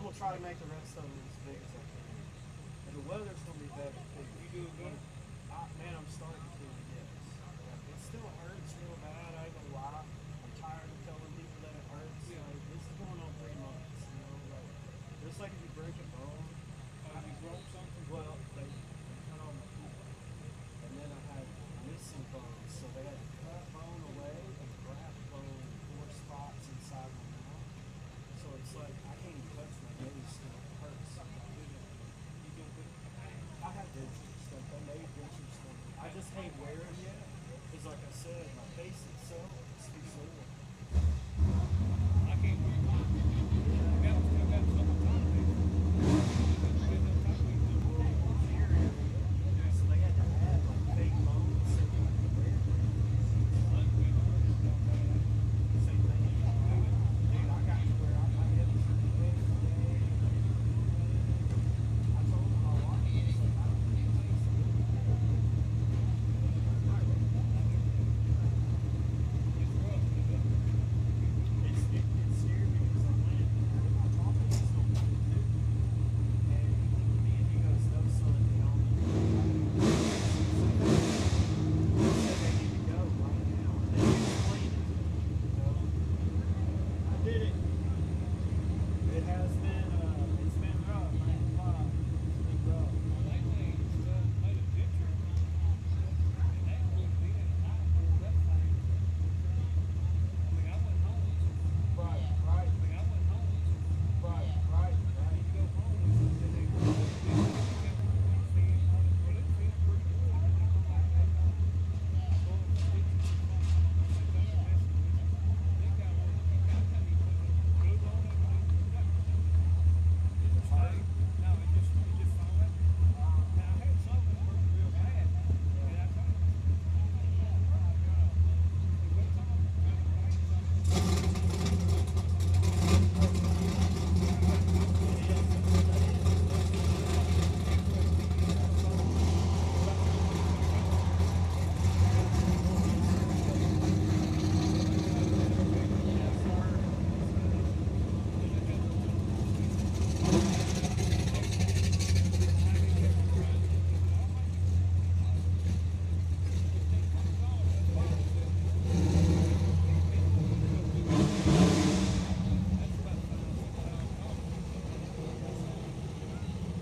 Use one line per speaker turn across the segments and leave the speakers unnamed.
will try to make the rest of them as big as I can. And the weather's going to be better too.
You do it good?
Man, I'm starting to, yes. It still hurts real bad, I ain't gonna lie. I'm tired of telling people that it hurts.
Yeah.
Like, this is going on 3 months, you know? Like, just like if you break a bone.
You broke something?
Well, they cut all my teeth. And then I had missing bones, so they had to cut bone away and graft bone in 4 spots inside my mouth. So it's like, I can't even touch my nose still. It hurts. I have dentures stuff. They made dentures for me. I just can't wear them yet. Because like I said, my face itself is too sore.
I can't wear mine. Still got some time to do.
So they had to add like fake bones so you could wear them. Same thing. Dude, I got to where I had this every day. I told my wife, I was like, I don't think it tastes good. It's scary because I went and I thought this was going to be too. And he looked at me and he goes, no son, they don't need to go. He said they need to go right now. And then he explained it to me, you know. I did it. It has been, it's been rough. I ain't gonna lie. It's been rough. Right.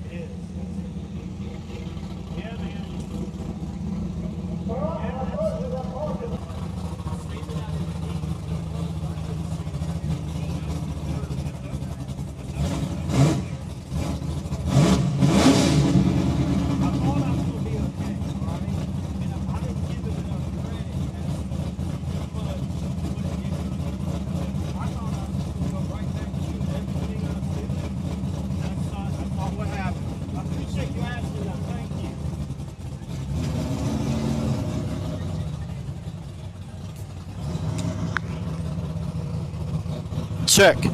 It is. Yeah, man. Yeah, absolutely. Standing out in the heat. I thought I was going to be okay, alright? And I didn't give it enough credit as much as what it gave me. I thought I was going to go right back to doing everything I was doing. That's not what happened. I appreciate you asking that. Thank you.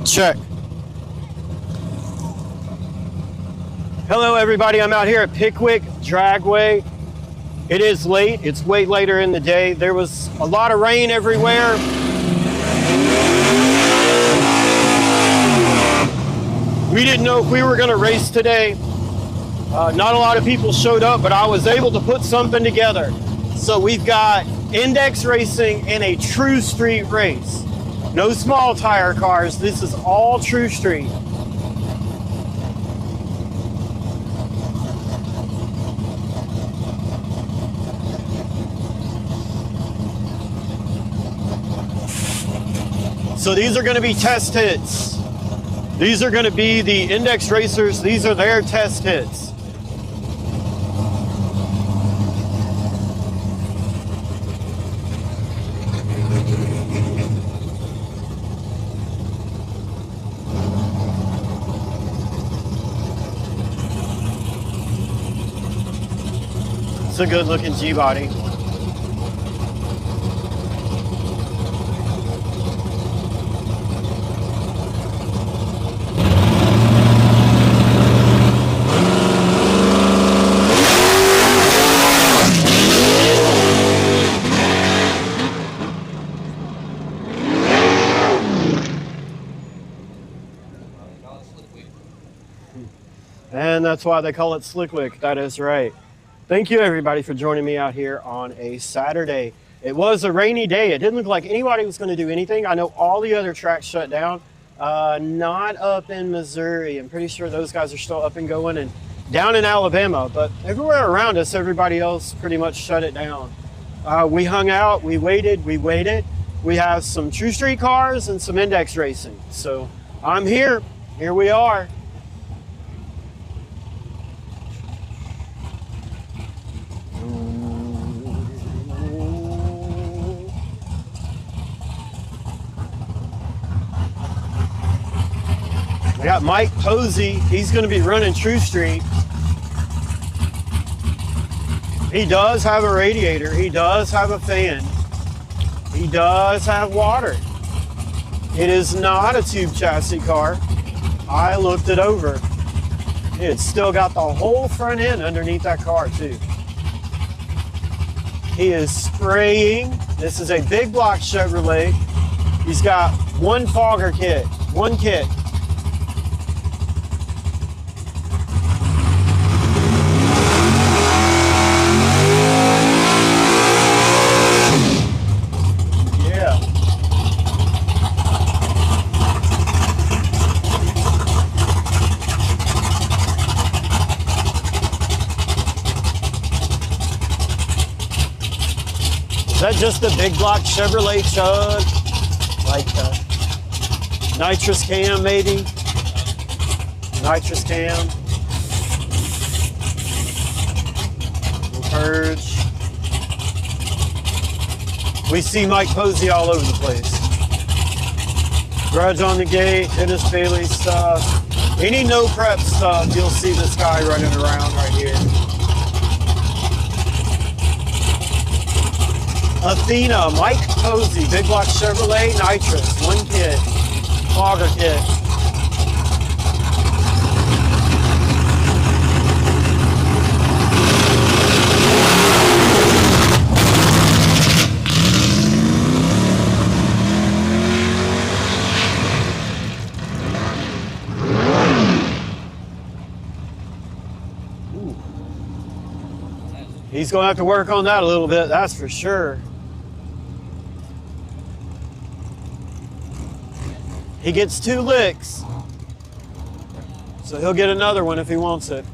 Check. Hello everybody, I'm out here at Pickwick Dragway. It is late, it's way later in the day. There was a lot of rain everywhere. We didn't know if we were gonna race today. Not a lot of people showed up, but I was able to put something together. So we've got index racing and a true street race. No small tire cars, this is all true street. So these are going to be test hits. These are going to be the index racers. These are their test hits. It's a good looking G-body.
And that's why they call it Slickwick. That is right. Thank you, everybody, for joining me out here on a Saturday. It was a rainy day. It didn't look like anybody was going to do anything. I know all the other tracks shut down. Not up in Missouri. I'm pretty sure those guys are still up and going, and down in Alabama. But everywhere around us, everybody else pretty much shut it down. We hung out. We waited. We have some True Street cars and some index racing. So I'm here. Here we are. We got Mike Posey. He's going to be running True Street. He does have a radiator. He does have a fan. He does have water. It is not a tube chassis car. I looked it over. It's still got the whole front end underneath that car too. He is spraying. This is a big block Chevrolet. He's got one fogger kit, one kit. Is that just a big block Chevrolet Chug? Like nitrous cam maybe? Nitrous cam. Purge. We see Mike Posey all over the place. Grudge on the gate, Dennis Bailey stuff. Any no prep stuff, you'll see this guy running around right here. Athena, Mike Posey, big block Chevrolet, nitrous, one kit, fogger kit. Ooh. He's gonna have to work on that a little bit, that's for sure. He gets 2 licks, so he'll get another one if he wants it.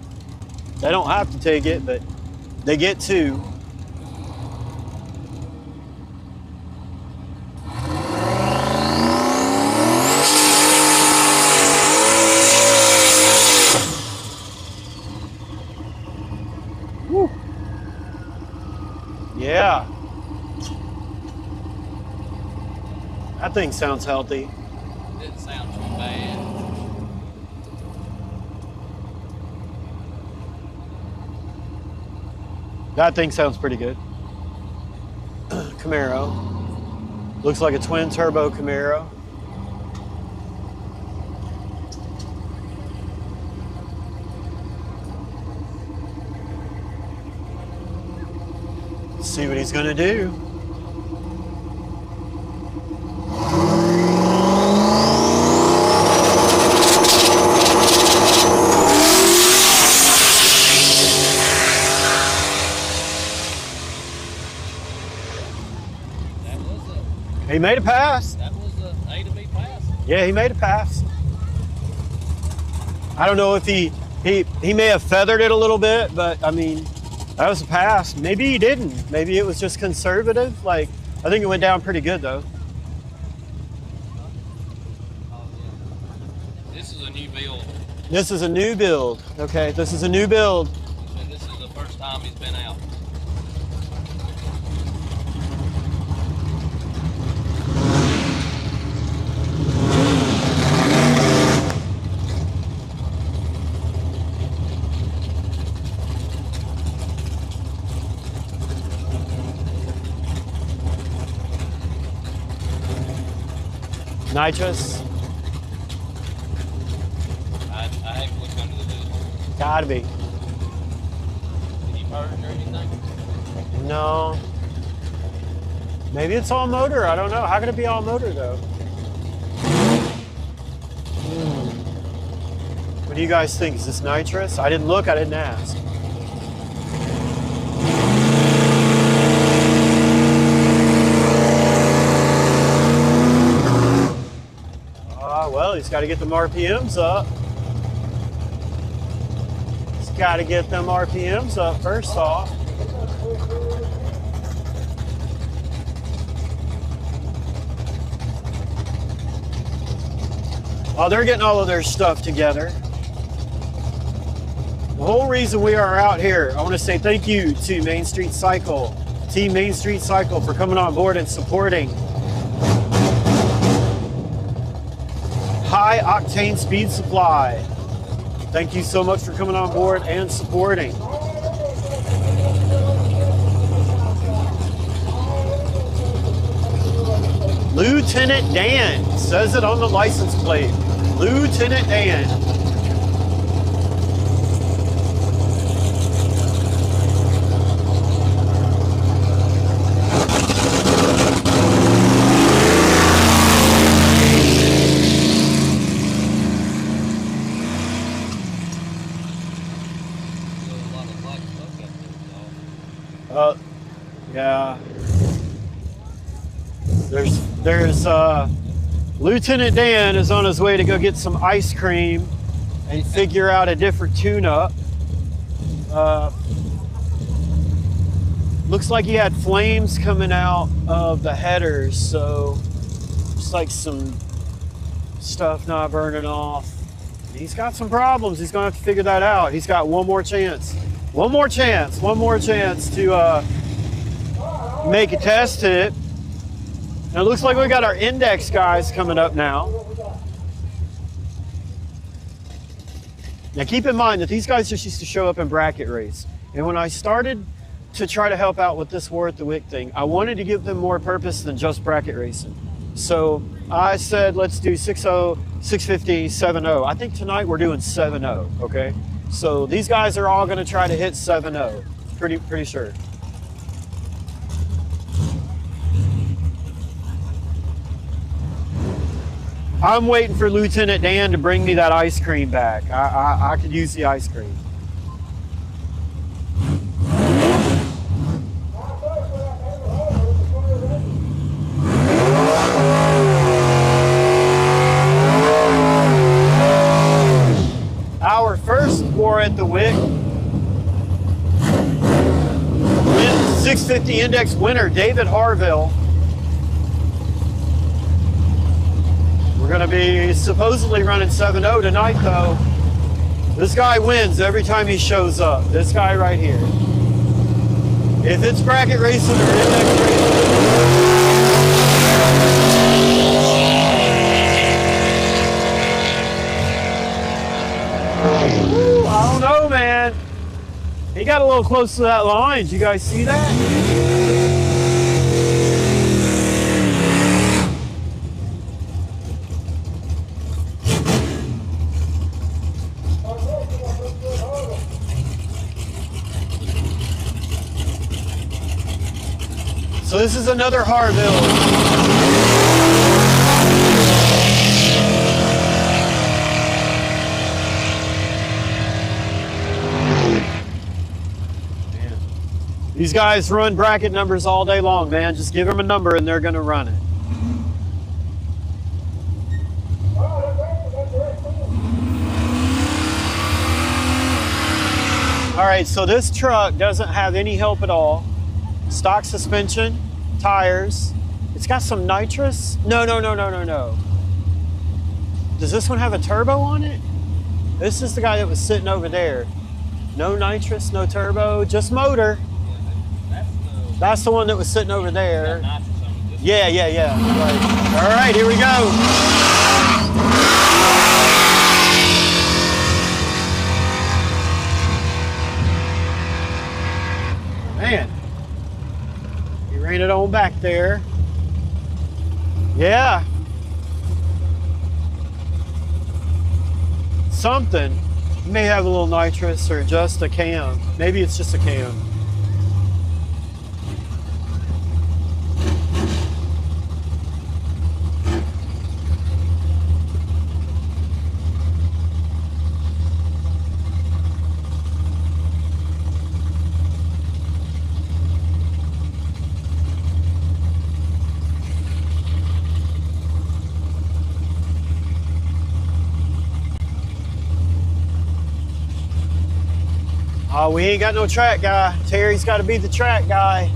They don't have to take it, but they get 2. Woo. Yeah. That thing sounds healthy.
Didn't sound too bad.
That thing sounds pretty good. Camaro. Looks like a twin turbo Camaro. Let's see what he's gonna do. He made a pass.
That was a A to B pass.
Yeah, he made a pass. I don't know if he may have feathered it a little bit, but I mean, that was a pass. Maybe he didn't. Maybe it was just conservative. Like, I think it went down pretty good though.
This is a new build.
This is a new build. Okay, this is a new build.
And this is the first time he's been out.
Nitrous.
I haven't looked under the hood.
Gotta be.
Did he purge or anything?
No. Maybe it's all motor. I don't know. How can it be all motor though? When do you guys think? Is this nitrous? I didn't look, I didn't ask. Well, he's got to get them RPMs up. He's got to get them RPMs up first off. Oh, they're getting all of their stuff together. The whole reason we are out here, I want to say thank you to Main Street Cycle, Team Main Street Cycle, for coming on board and supporting High Octane Speed Supply. Thank you so much for coming on board and supporting. Lieutenant Dan says it on the license plate. Lieutenant Dan. Yeah. There's Lieutenant Dan is on his way to go get some ice cream and figure out a different tune-up. Looks like he had flames coming out of the headers, so just like some stuff not burning off. He's got some problems. He's gonna have to figure that out. He's got one more chance to make a test hit. Now it looks like we got our index guys coming up now. Now keep in mind that these guys just used to show up in bracket race. And when I started to try to help out with this War at the Wick thing, I wanted to give them more purpose than just bracket racing. So I said, let's do 6.0, 650, 7.0. I think tonight we're doing 7.0, okay? So these guys are all gonna try to hit 7.0, pretty sure. I'm waiting for Lieutenant Dan to bring me that ice cream back. I could use the ice cream. Our first War at the Wick 650 index winner, David Harville. We're going to be supposedly running 7.0 tonight, though. This guy wins every time he shows up. This guy right here. If it's bracket racing or index racing. Ooh, I don't know, man. He got a little close to that line. Did you guys see that? So this is another Harville. Man. These guys run bracket numbers all day long, man. Just give them a number and they're gonna run it. All right, so this truck doesn't have any help at all. Stock suspension, tires. It's got some nitrous. No. Does this one have a turbo on it? This is the guy that was sitting over there. No nitrous, no turbo, just motor. That's the one that was sitting over there. Yeah. Right. All right, here we go. Man. Bring it on back there. Yeah. Something. You may have a little nitrous or just a cam. Maybe it's just a cam. Oh, we ain't got no track guy. Terry's got to be the track guy.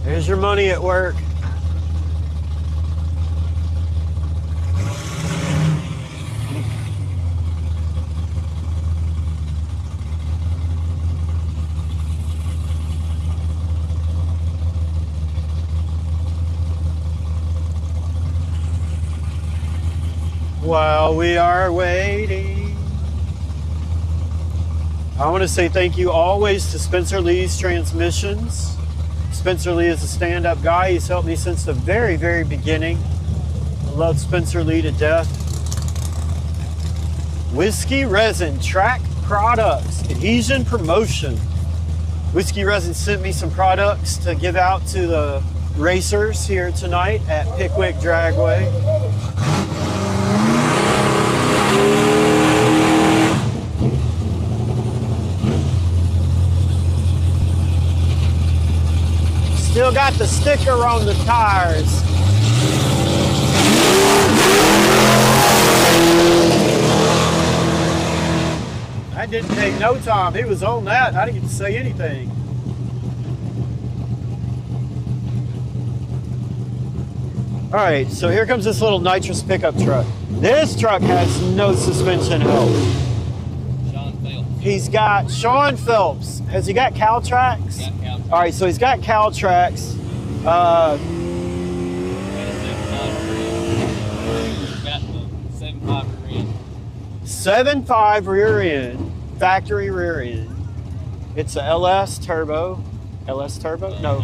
There's your money at work. While we are waiting, I want to say thank you always to Spencer Lee's Transmissions. Spencer Lee is a stand-up guy. He's helped me since the very, very beginning. I love Spencer Lee to death. Whiskey Resin Track Products, Adhesion Promotion. Whiskey Resin sent me some products to give out to the racers here tonight at Pickwick Dragway. Still got the sticker on the tires. That didn't take no time. He was on that. I didn't get to say anything. All right, so here comes this little nitrous pickup truck. This truck has no suspension help.
Sean Phelps.
He's got Sean Phelps. Has he got Cal Tracks?
Got Cal Tracks.
All right, so he's got Cal Tracks.
Got a 7.5 rear end.
7.5 rear end, factory rear end. It's a LS turbo. LS turbo? No,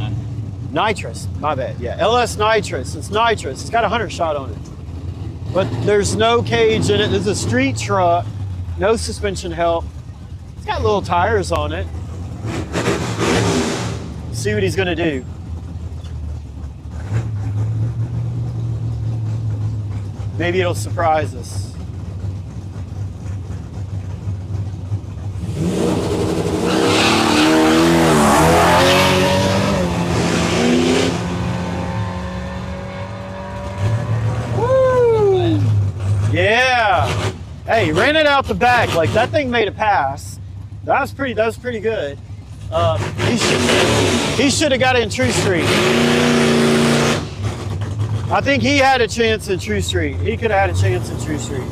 nitrous. My bad. Yeah, LS nitrous. It's nitrous. It's got a 100 shot on it. But there's no cage in it. This is a street truck. No suspension help. It's got little tires on it. See what he's gonna do. Maybe it'll surprise us. Woo! Yeah. Hey, ran it out the back. Like that thing made a pass. That was pretty good. He should have got in True Street. I think he had a chance in True Street. He could have had a chance in True Street.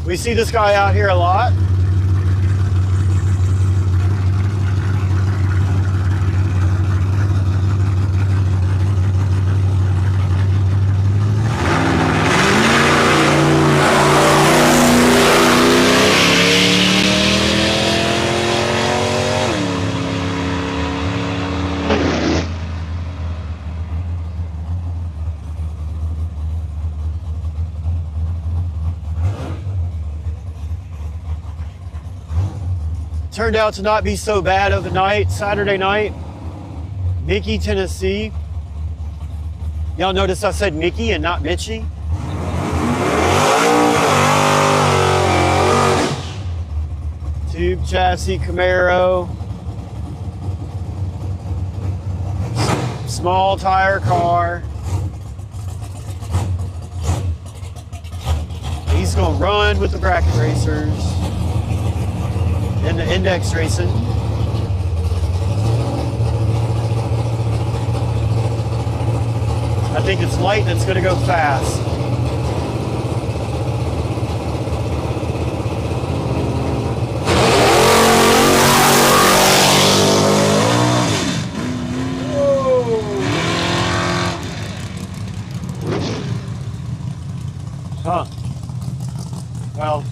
We see this guy out here a lot. Turned out to not be so bad of a night, Saturday night. Mickey, Tennessee. Y'all notice I said Mickey and not Mitchie? Tube chassis Camaro. Small tire car. He's gonna run with the bracket racers. In the index racing. I think it's light and it's going to go fast. Huh. Well,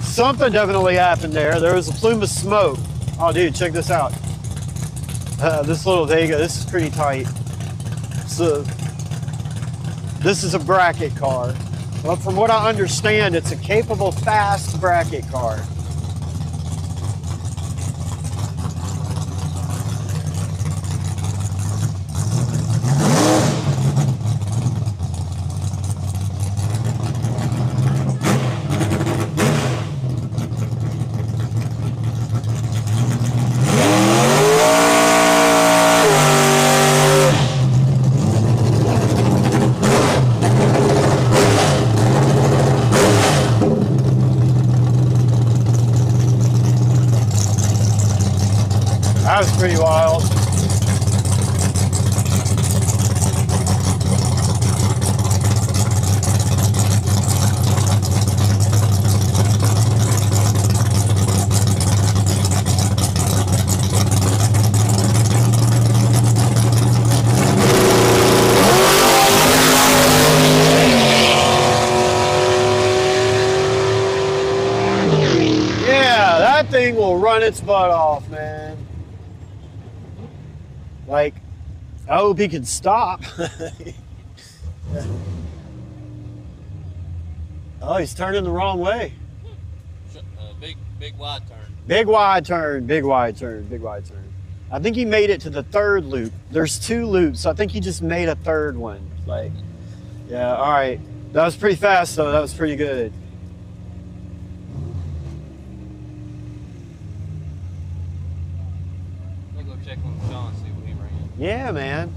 something definitely happened there. There was a plume of smoke. Oh, dude, check this out. This little Vega, this is pretty tight. So, this is a bracket car. Well, from what I understand, it's a capable, fast bracket car. its butt off, man. Like, I hope he can stop. Oh, he's turning the wrong way.
Big wide turn.
Big wide turn, big wide turn, big wide turn. I think he made it to the third loop. There's 2 loops. I think he just made a third one. Like, yeah, all right. That was pretty fast, though. That was pretty good.
I'll go check on Sean, see what he ran.
Yeah, man.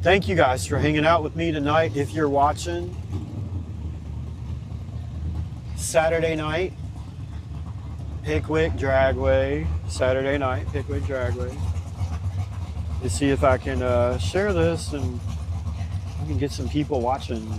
Thank you guys for hanging out with me tonight. If you're watching, Saturday night, Pickwick Dragway. Saturday night, Pickwick Dragway. Let's see if I can share this and I can get some people watching.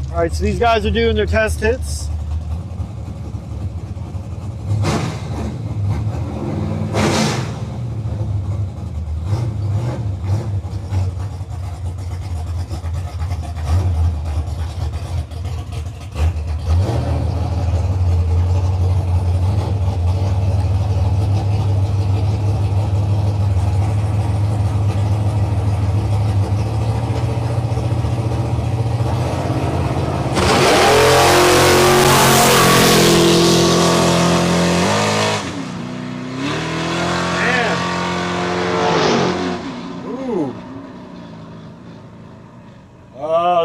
All right, so these guys are doing their test hits.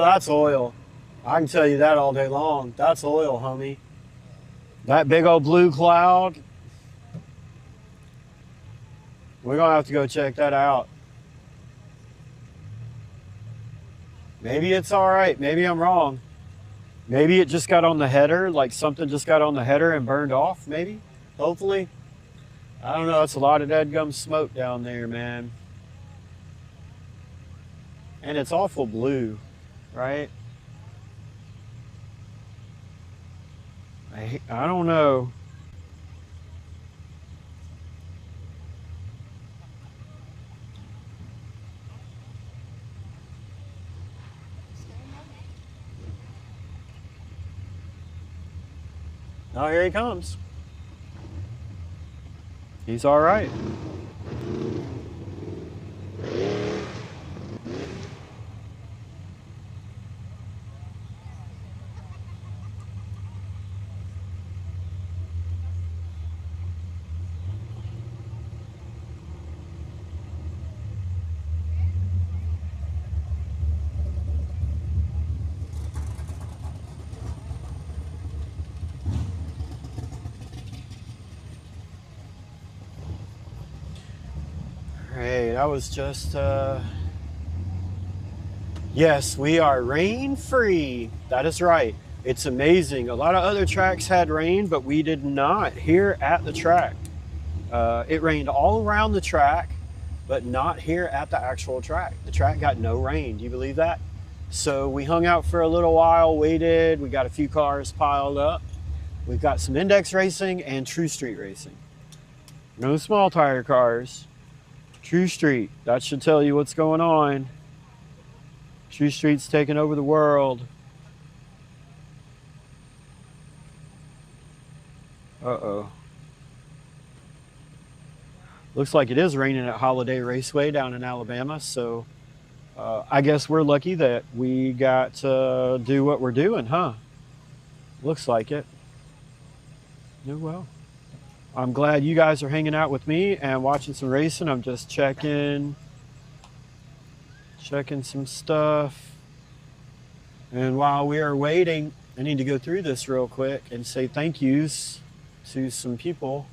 That's oil. I can tell you that all day long. That's oil, homie. That big old blue cloud. We're gonna have to go check that out. Maybe it's all right. Maybe I'm wrong. Maybe it just got on the header, like something just got on the header and burned off, maybe. Hopefully. I don't know. It's a lot of dadgum smoke down there, man. And it's awful blue. Right? I don't know. Oh, here he comes. He's all right. That was just, yes, we are rain free. That is right. It's amazing. A lot of other tracks had rain, but we did not here at the track. It rained all around the track, but not here at the actual track. The track got no rain. Do you believe that? So we hung out for a little while, waited. We got a few cars piled up. We've got some index racing and true street racing. No small tire cars. True Street, that should tell you what's going on. True Street's taking over the world. Uh-oh. Looks like it is raining at Holiday Raceway down in Alabama, so I guess we're lucky that we got to do what we're doing, huh? Looks like it. Oh, well. I'm glad you guys are hanging out with me and watching some racing. I'm just checking some stuff. And while we are waiting, I need to go through this real quick and say thank yous to some people.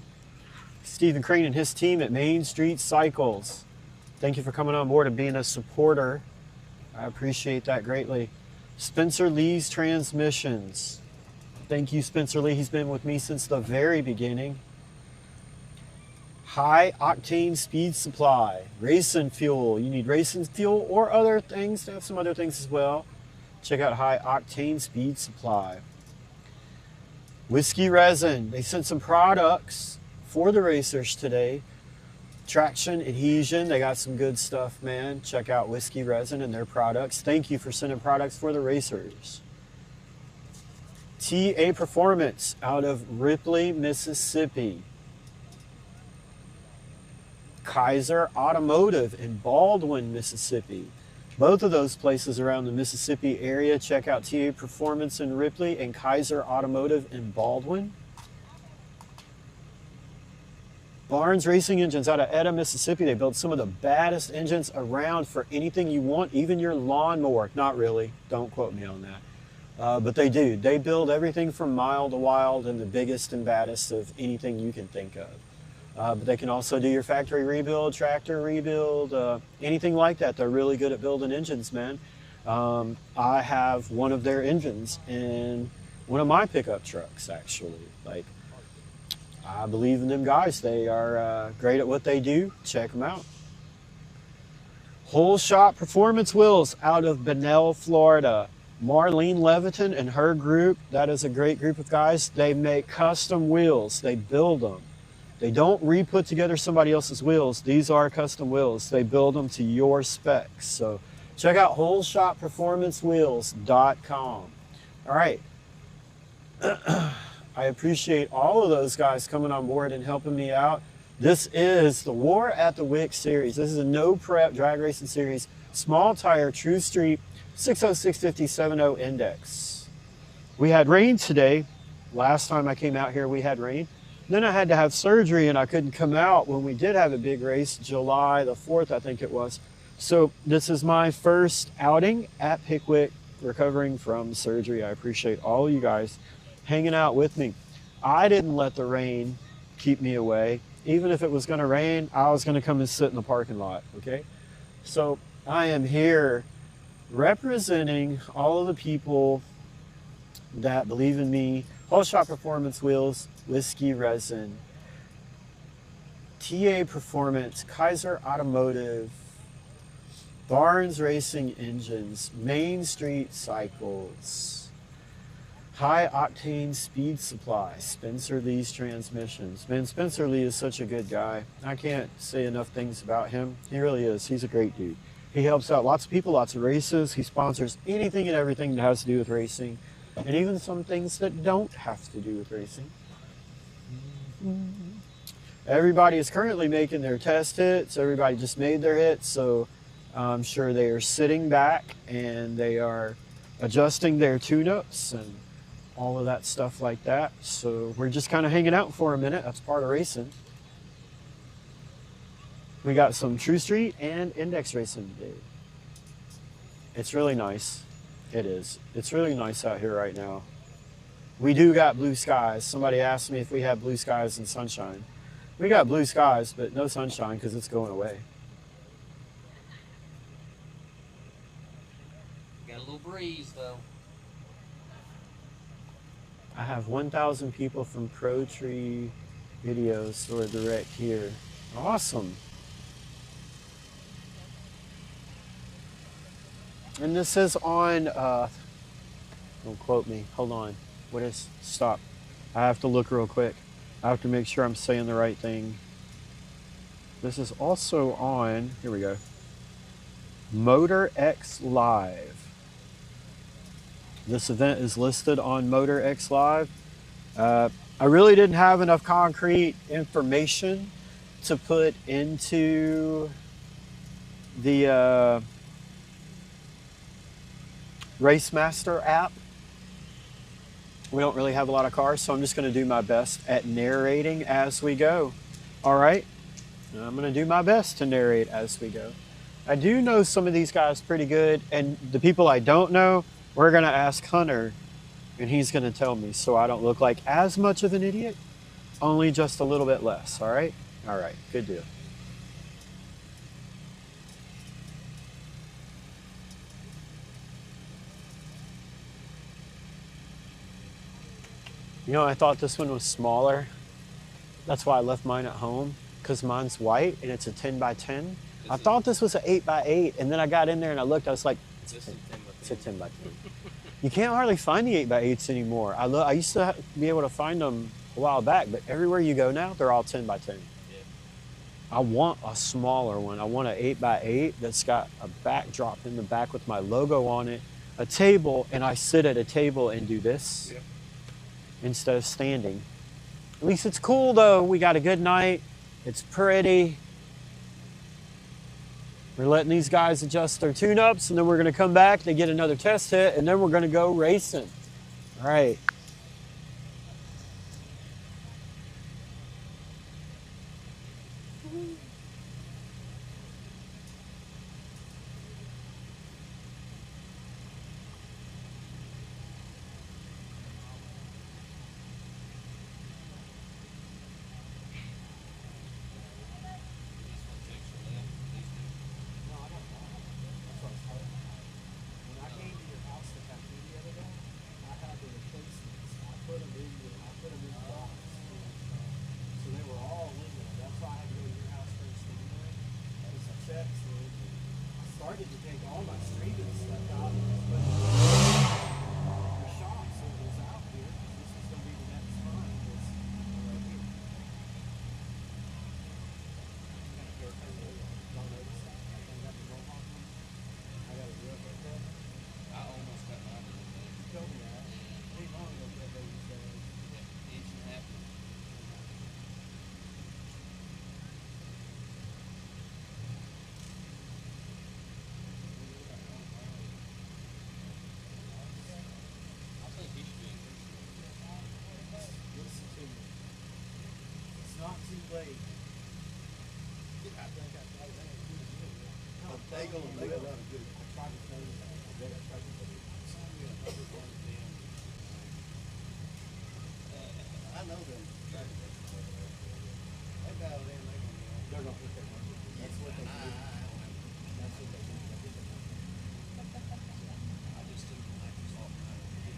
Stephen Crane and his team at Main Street Cycles. Thank you for coming on board and being a supporter. I appreciate that greatly. Spencer Lee's Transmissions. Thank you, Spencer Lee. He's been with me since the very beginning. High octane speed supply, racing fuel. You need racing fuel or other things. They have some other things as well. Check out high octane speed supply. Whiskey resin. They sent some products for the racers today. Traction, adhesion. They got some good stuff, man. Check out Whiskey resin and their products. Thank you for sending products for the racers. TA Performance out of Ripley, Mississippi. Kaiser Automotive in Baldwin, Mississippi. Both of those places around the Mississippi area. Check out TA Performance in Ripley and Kaiser Automotive in Baldwin. Barnes Racing Engines out of Etta, Mississippi. They build some of the baddest engines around for anything you want, even your lawnmower. Not really, don't quote me on that. But they do. They build everything from mild to wild and the biggest and baddest of anything you can think of. But they can also do your factory rebuild, tractor rebuild, anything like that. They're really good at building engines, man. I have one of their engines in one of my pickup trucks, actually. Like, I believe in them guys. They are great at what they do. Check them out. Whole Shot Performance Wheels out of Bunnell, Florida. Marlene Leviton and her group, that is a great group of guys. They make custom wheels. They build them. They don't re-put together somebody else's wheels. These are custom wheels. They build them to your specs. So check out wholeshotperformancewheels.com. All right. I appreciate all of those guys coming on board and helping me out. This is the War at the Wick series. This is a no prep drag racing series. Small tire, true street, 6065070 index. We had rain today. Last time I came out here, we had rain. Then I had to have surgery and I couldn't come out when we did have a big race, July the 4th, I think it was. So this is my first outing at Pickwick, recovering from surgery. I appreciate all you guys hanging out with me. I didn't let the rain keep me away. Even if it was gonna rain, I was gonna come and sit in the parking lot, okay? So I am here representing all of the people that believe in me. Whole Shot Performance Wheels, Whiskey Resin, TA Performance, Kaiser Automotive, Barnes Racing Engines, Main Street Cycles, High Octane Speed Supply, Spencer Lee's Transmissions. Man, Spencer Lee is such a good guy. I can't say enough things about him. He really is. He's a great dude. He helps out lots of people, lots of races. He sponsors anything and everything that has to do with racing. And even some things that don't have to do with racing. Everybody is currently making their test hits. Everybody just made their hits, so I'm sure they are sitting back and they are adjusting their tune-ups and all of that stuff like that. So we're just kind of hanging out for a minute. That's part of racing. We got some True Street and Index racing today. It's really nice. It is. It's really nice out here right now. We do got blue skies. Somebody asked me if we have blue skies and sunshine. We got blue skies, but no sunshine because it's going away.
Got a little breeze though.
I have 1,000 people from Pro Tree Videos who are direct here. Awesome. And this is on, don't quote me, hold on. What is, stop. I have to look real quick. I have to make sure I'm saying the right thing. This is also on, here we go, Motor X Live. This event is listed on Motor X Live. I really didn't have enough concrete information to put into the Racemaster app. We don't really have a lot of cars, so I'm just going to do my best at narrating as we go. All right? And I'm going to do my best to narrate as we go. I do know some of these guys pretty good, and the people I don't know, we're going to ask Hunter, and he's going to tell me so I don't look like as much of an idiot, only just a little bit less. All right? All right. Good deal. You know, I thought this one was smaller. That's why I left mine at home. because mine's white and it's a 10 by 10. I thought this was an 8 by 8, and then I got in there and I looked. I was like,
This is 10 by 10.
it's a 10 by 10. You can't hardly find the 8 by 8s anymore. I used to be able to find them a while back, but everywhere you go now, they're all 10 by 10.
Yeah.
I want a smaller one. I want an 8 by 8 that's got a backdrop in the back with my logo on it, a table, and I sit at a table and do this instead of standing. At least it's cool though. We got a good night. It's pretty. We're letting these guys adjust their tune-ups, and then we're gonna come back, they get another test hit, and then we're gonna go racing. All right.
Started to take all my street and stuff out and just put it in the shop, so it was out here. This was going to be the next spot. It was right here. Kind of haircut. Don't notice that. I think I got the mohawk one. I got a real haircut.
I almost got mine the other day.
You told me that. Ain't long ago that they said.
Inch and a half. I think he should be in
Listen to me. It's not too late.
They gonna make a lot of good.
I tried to tell you that. I tried to tell you that.
I know them. They dialed in,
They're gonna hit that one. That's what they do. That's what they do.
I just took the Microsoft out of the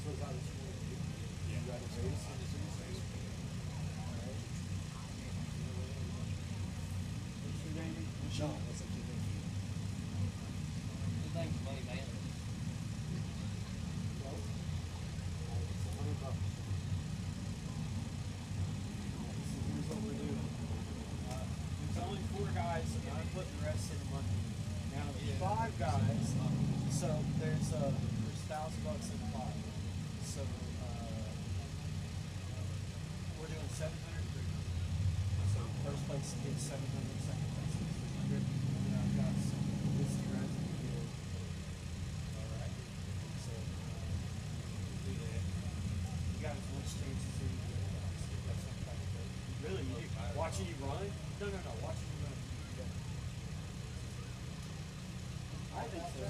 So is that what you want to do? You rather race? What's your name? Sean. What's up, your name?
His name's Money Man.
Well, it's $100. So here's what we're doing. There's only 4 guys, and I'm putting the rest of the money. Now there's 5 guys, so there's $1,000 in the pot. So we're doing 700 for you. So first place gets 700, second place gets 300, and then I've got some whiskey rising here. All right. So do that. You got as much chance as you can. That's some kind of thing. Really, you do. Watching you run? No. Watching you run. I think so.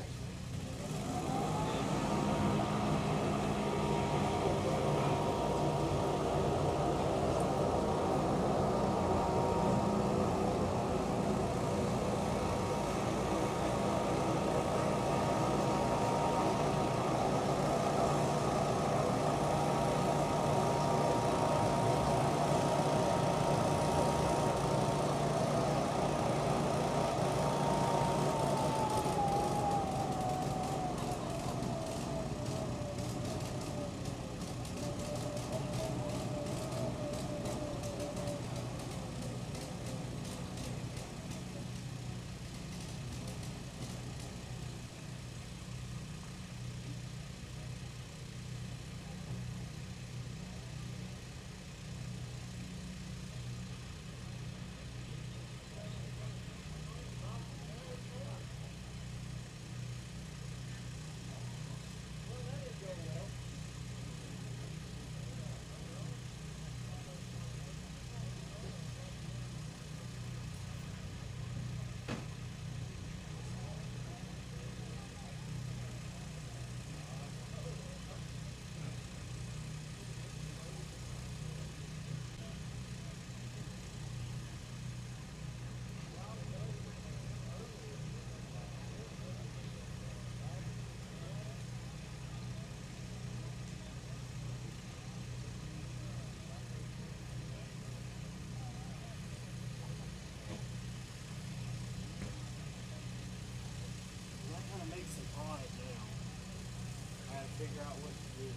figure out what to do.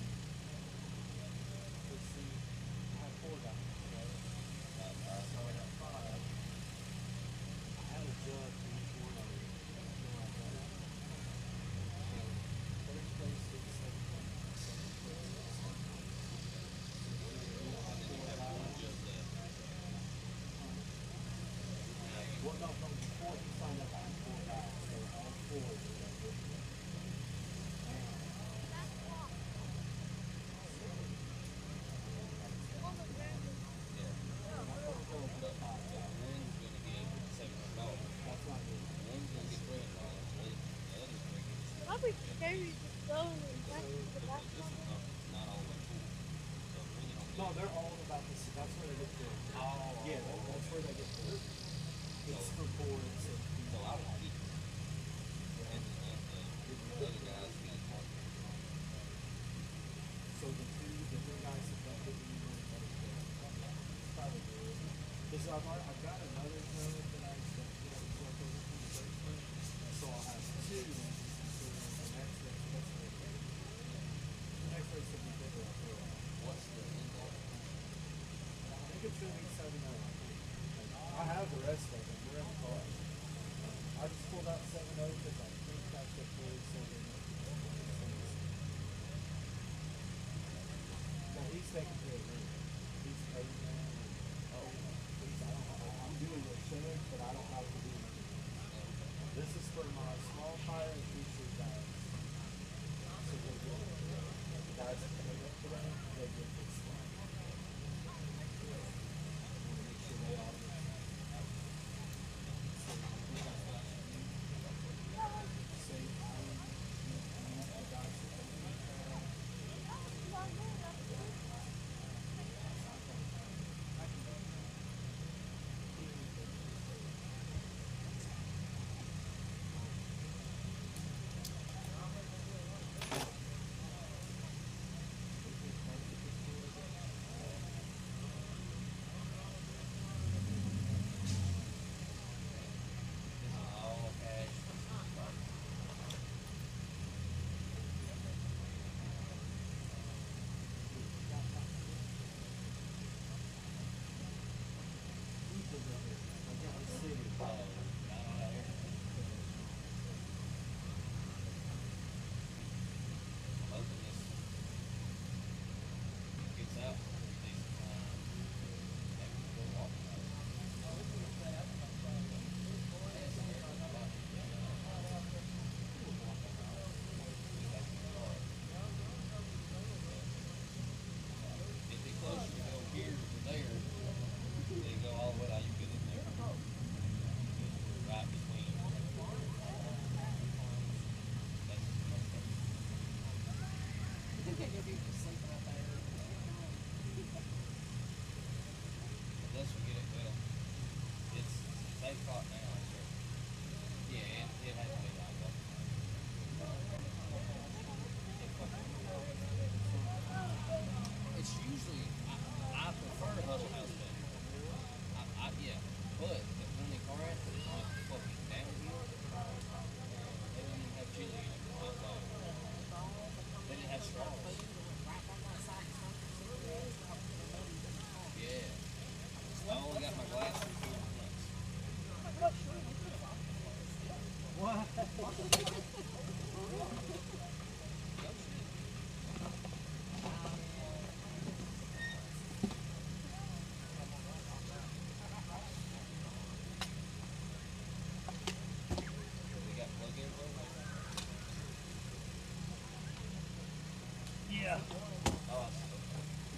Let's see. I have 4 guys, right? So I got 5. I have a jug for each one of them. Something like that. So first place is the second place. Second place is the second place. So I have 4 guys. Well, no, before he signed up, I had 4 guys. So all 4 of them.
Probably carry the stone back to the back.
No, they're all about this. That's where they get filled. Oh. Yeah, that's where they get filled. It's for boards and so the two guys that don't get me one it's probably good. Because I've got another jug that I accept that I was left over from the first one. So I'll have 2 then. So then the next race, that's the race. The next race will be bigger, I'll throw out.
What's the indoor?
I think it's going to be 7 out. I have the rest of them. They're in the car. I just pulled out 7 because I think that's what Floyd said they make. Well, he's taking care of me. He's paid me. I'm doing the chilling, but I don't have to do anything. This is for my small fire and feature guys. So they get the guys that come up for them, they get this one. Make sure they all get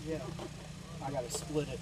Yeah, I gotta split it.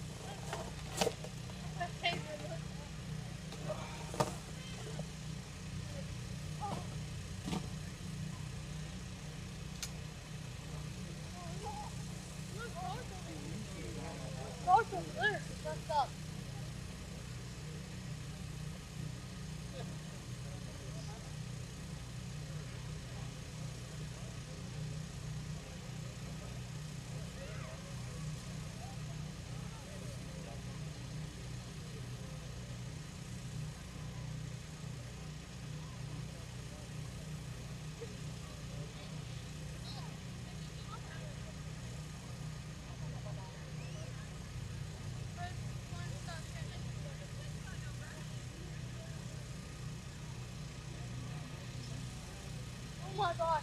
my god.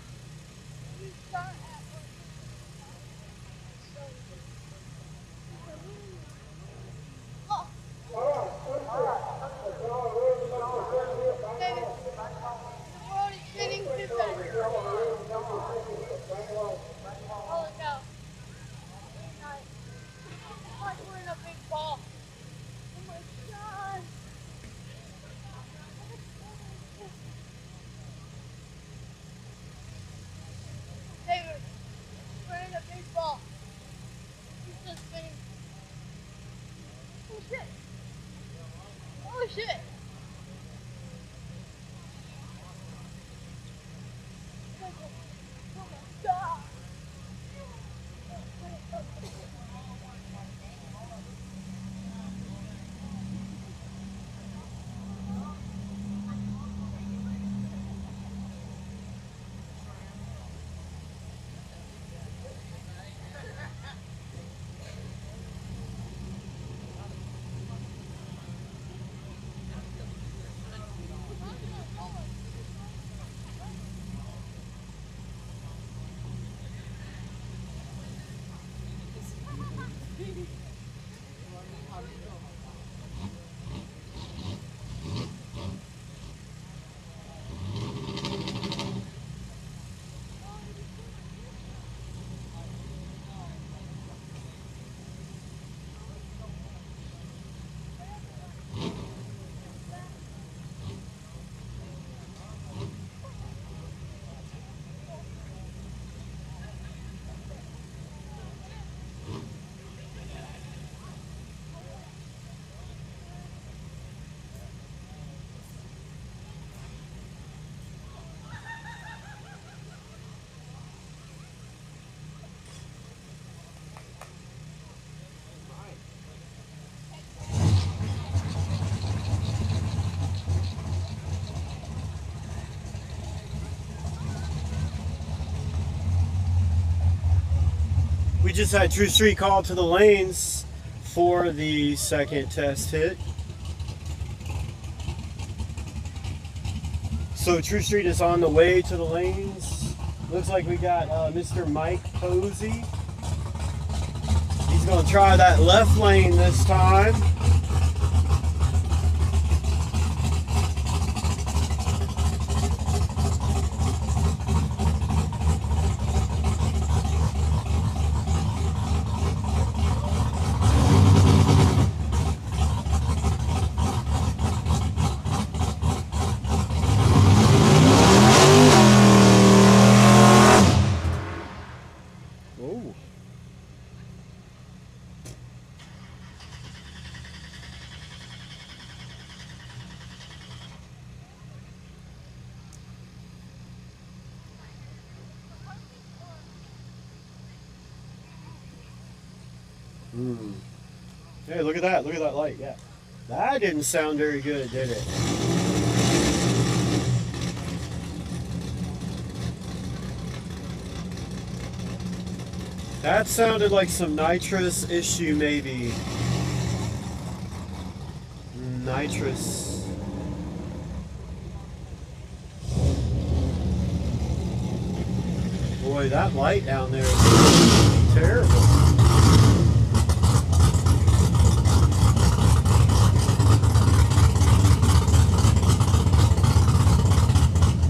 You start at work. Oh. David, the world is spinning too fast. Oh, look out. It's like we're in a big ball. Oh my god. David, we're in a big ball. It's just spinning. Oh shit. Oh shit. Oh my god.
We just had True Street call to the lanes for the second test hit. So True Street is on the way to the lanes. Looks like we got Mr. Mike Posey. He's going to try that left lane this time. Oh. Hey, look at that. Look at that light. Yeah. That didn't sound very good, did it? That sounded like some nitrous issue, maybe. Nitrous. Boy, that light down there is terrible.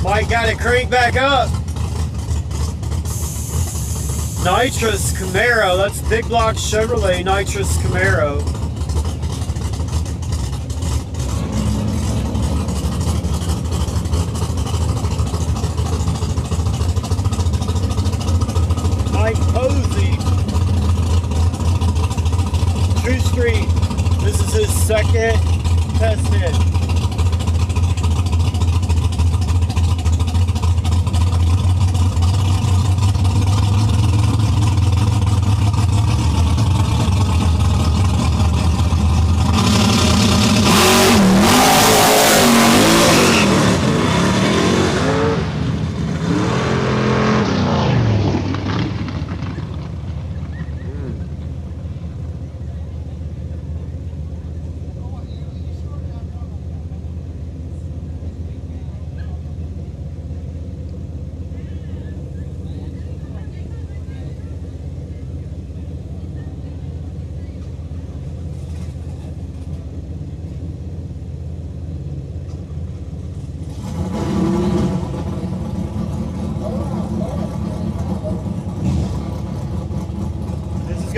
Mike got it cranked back up. Nitrous Camaro, that's Big Block Chevrolet Nitrous Camaro. Mike Posey, True Street, this is his second test hit.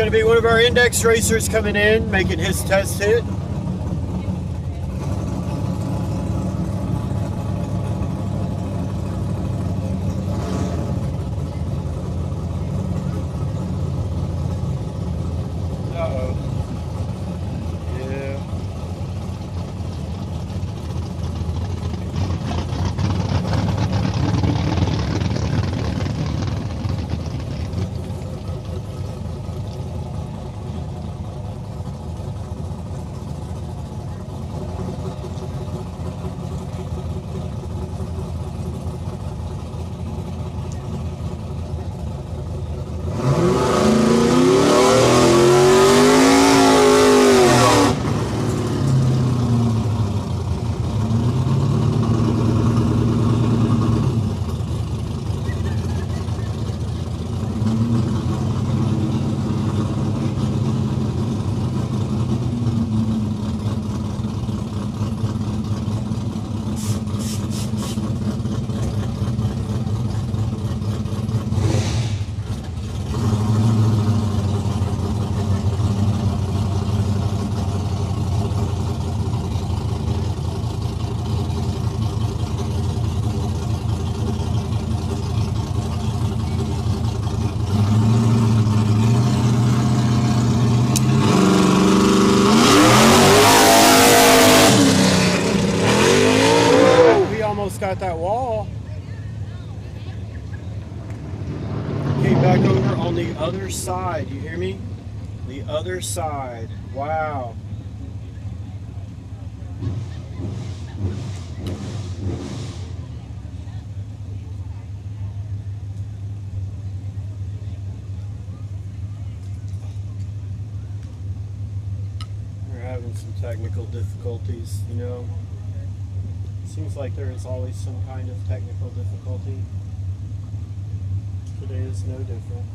to be one of our index racers coming in, making his test hit. Uh-oh. Yeah. Got that wall. Came back over on the other side. You hear me? The other side. Wow. We're having some technical difficulties, you know. Seems like there is always some kind of technical difficulty. Today is no different.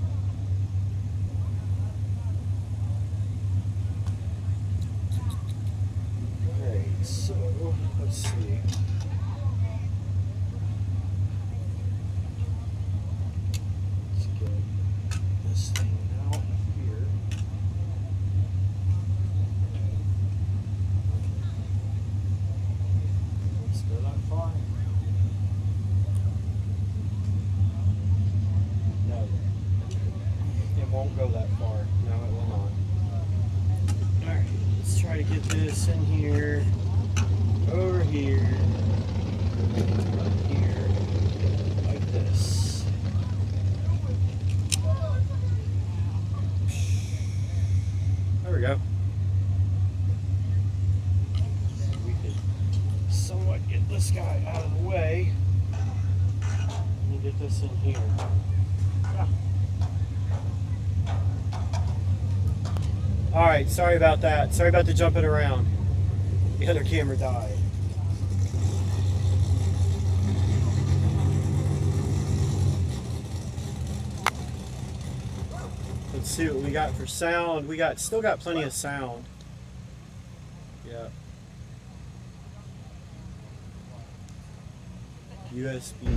Alright, so let's see. Let's get this thing out here. No, it won't go that far. No, it will not. Alright, let's try to get this in here, over here, up here, like this. There we go. Get this guy out of the way. Let me get this in here. Yeah. Alright, sorry about that. Sorry about the jumping around. The other camera died. Let's see what we got for sound. We still got plenty of sound. Yeah. USB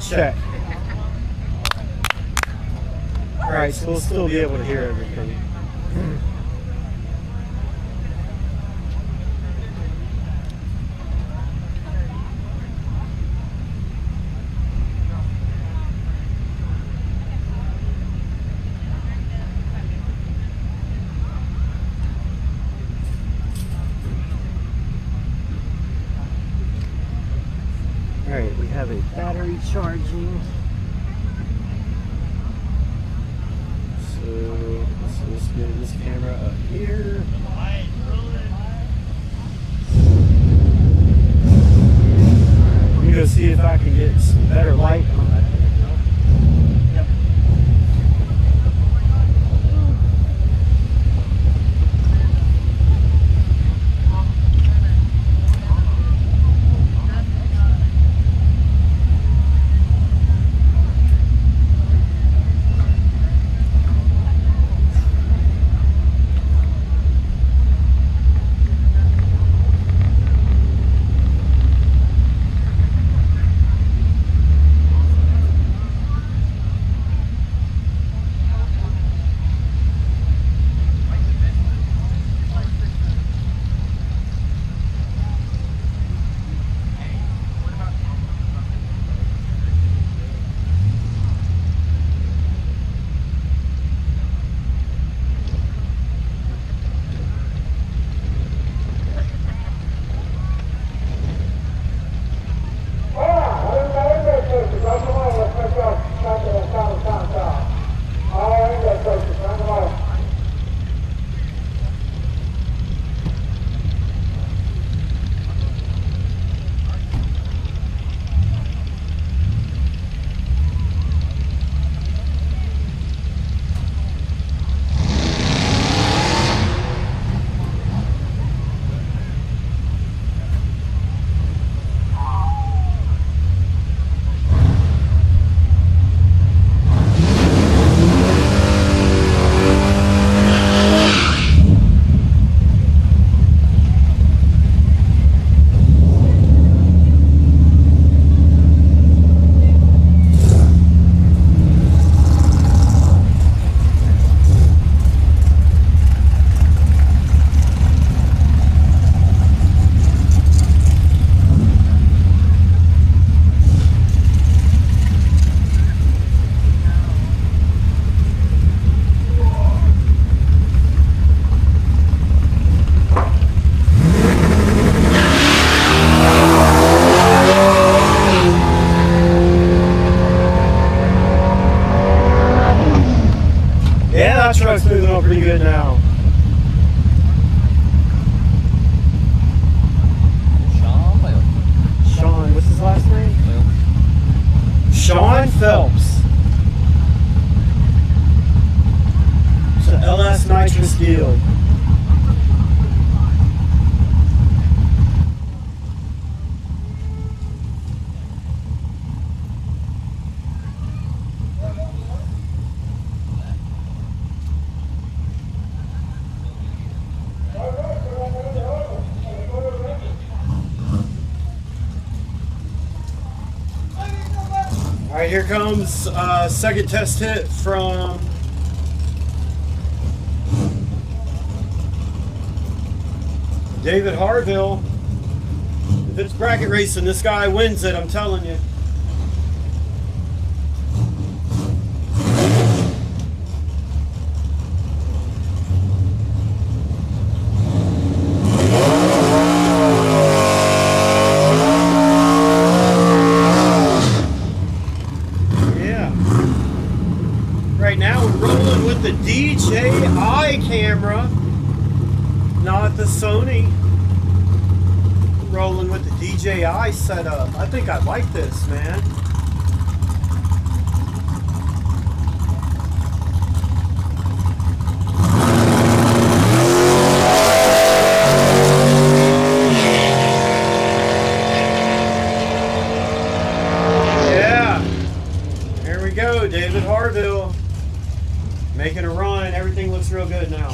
check. Alright, so we'll still be able to hear everything. Alright, we have a battery charging. So let's get this camera up here. Let me go see if I can get some better light on that. Yep. Sean Phelps. It's an LS nitrous deal. All right, here comes second test hit from David Harville. If it's bracket racing, this guy wins it, I'm telling you. Right now we're rolling with the DJI camera, not the Sony. We're rolling with the DJI setup. I think I like this, man. Yeah, here we go, David Harville. Making a run, everything looks real good now.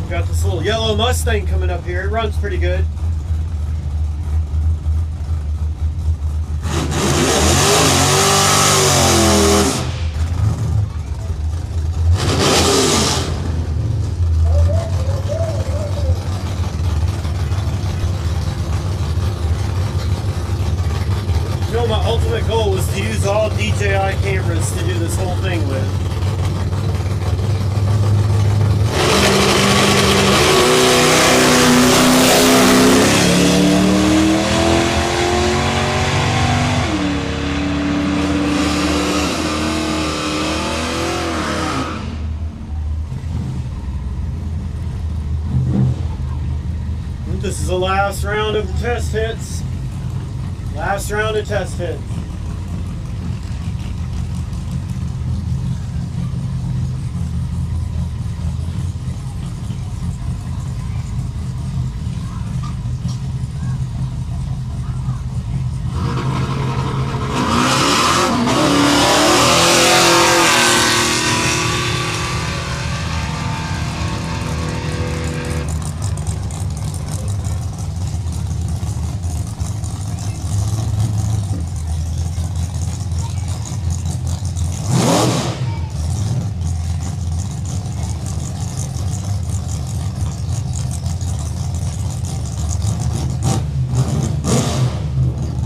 Got this little yellow Mustang coming up here. It runs pretty good. You know, my ultimate goal was to use all DJI cameras to do this whole thing with. This is the last round of the test hits. Last round of test hits.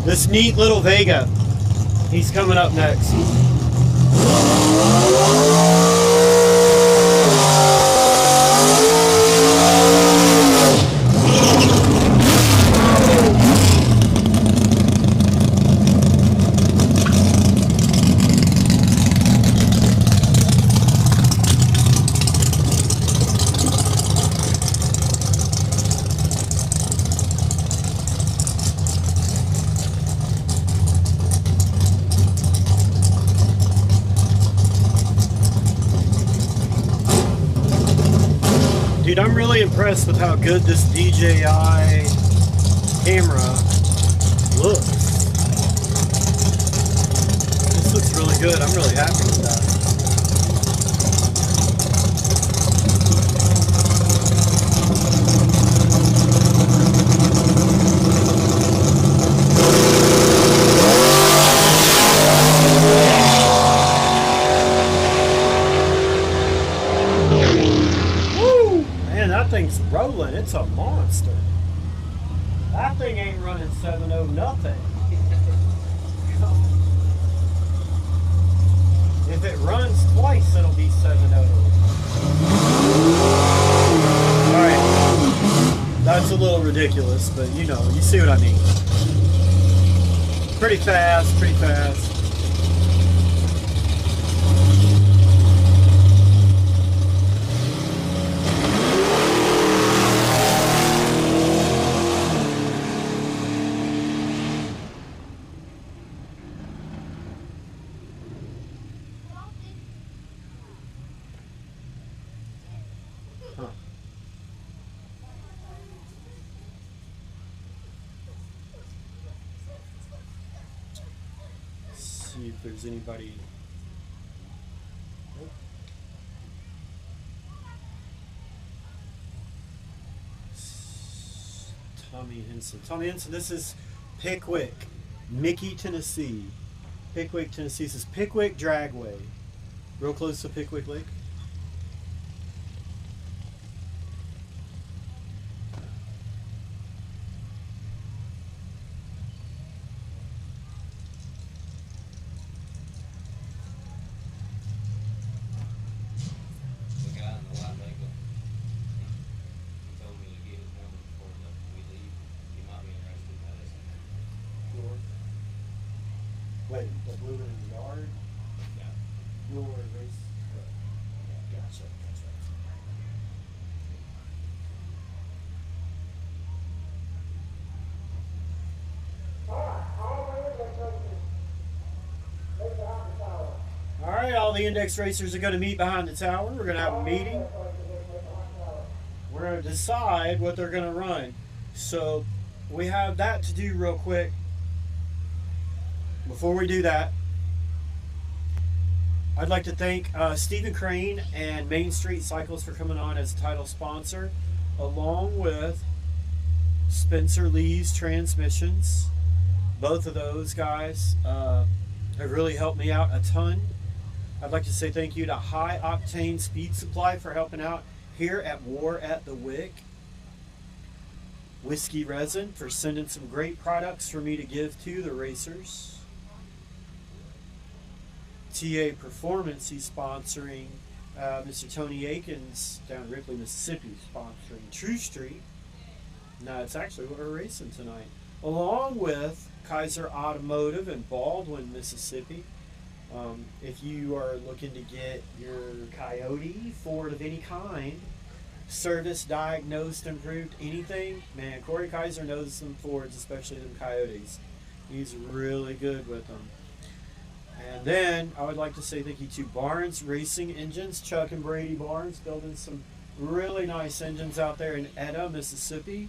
This neat little Vega, he's coming up next. Dude, I'm really impressed with how good this DJI camera looks. This looks really good. I'm really happy with that. It's a monster. That thing ain't running 7.0 nothing. If it runs twice, it'll be 7.0. Alright. That's a little ridiculous, but you know, you see what I mean. Pretty fast, pretty fast. See if there's anybody. Tommy Henson. Tommy Henson, this is Pickwick, Mickey, Tennessee. Pickwick, Tennessee. This is Pickwick Dragway. Real close to Pickwick Lake.
The guy in the white makeup, he told me to get his number before we leave. He might be interested in that.
Wait, the blue one in the yard?
Yeah.
Your race? Gotcha, gotcha. All right, all the index racers are going to meet behind the tower. We're going to have a meeting. We're going to decide what they're going to run. So we have that to do real quick. Before we do that, I'd like to thank Stephen Crane and Main Street Cycles for coming on as a title sponsor, along with Spencer Lee's Transmissions. Both of those guys have really helped me out a ton. I'd like to say thank you to High Octane Speed Supply for helping out here at At The Wick. Whiskey Resin for sending some great products for me to give to the racers. TA Performance, he's sponsoring Mr. Tony Akins down in Ripley, Mississippi, sponsoring True Street. No, it's actually what we're racing tonight. Along with Kaiser Automotive in Baldwin, Mississippi. If you are looking to get your Coyote, Ford of any kind, service, diagnosed, improved, anything, man, Corey Kaiser knows some Fords, especially them Coyotes. He's really good with them. And then I would like to say thank you to Barnes Racing Engines, Chuck and Brady Barnes, building some really nice engines out there in Etta, Mississippi.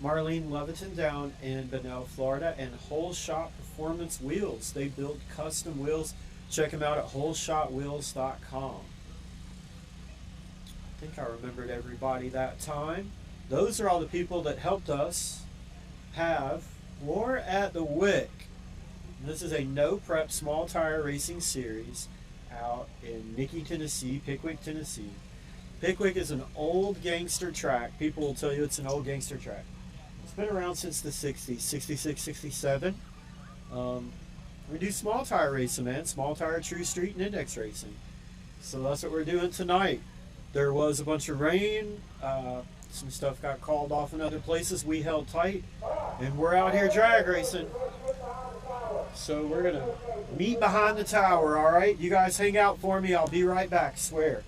Marlene Leviton down in Benel, Florida, and Whole Shot Performance Wheels. They build custom wheels. Check them out at wholeshotwheels.com. I think I remembered everybody that time. Those are all the people that helped us have War at the Wick. This is a no prep small tire racing series out in Mickey, Tennessee, Pickwick, Tennessee. Pickwick is an old gangster track. People will tell you it's an old gangster track. It's been around since the 60s, 66, 67. We do small tire racing, man. Small tire, true street, and index racing. So that's what we're doing tonight. There was a bunch of rain. Some stuff got called off in other places. We held tight, and we're out here drag racing. So we're going to meet behind the tower, all right? You guys hang out for me. I'll be right back, swear.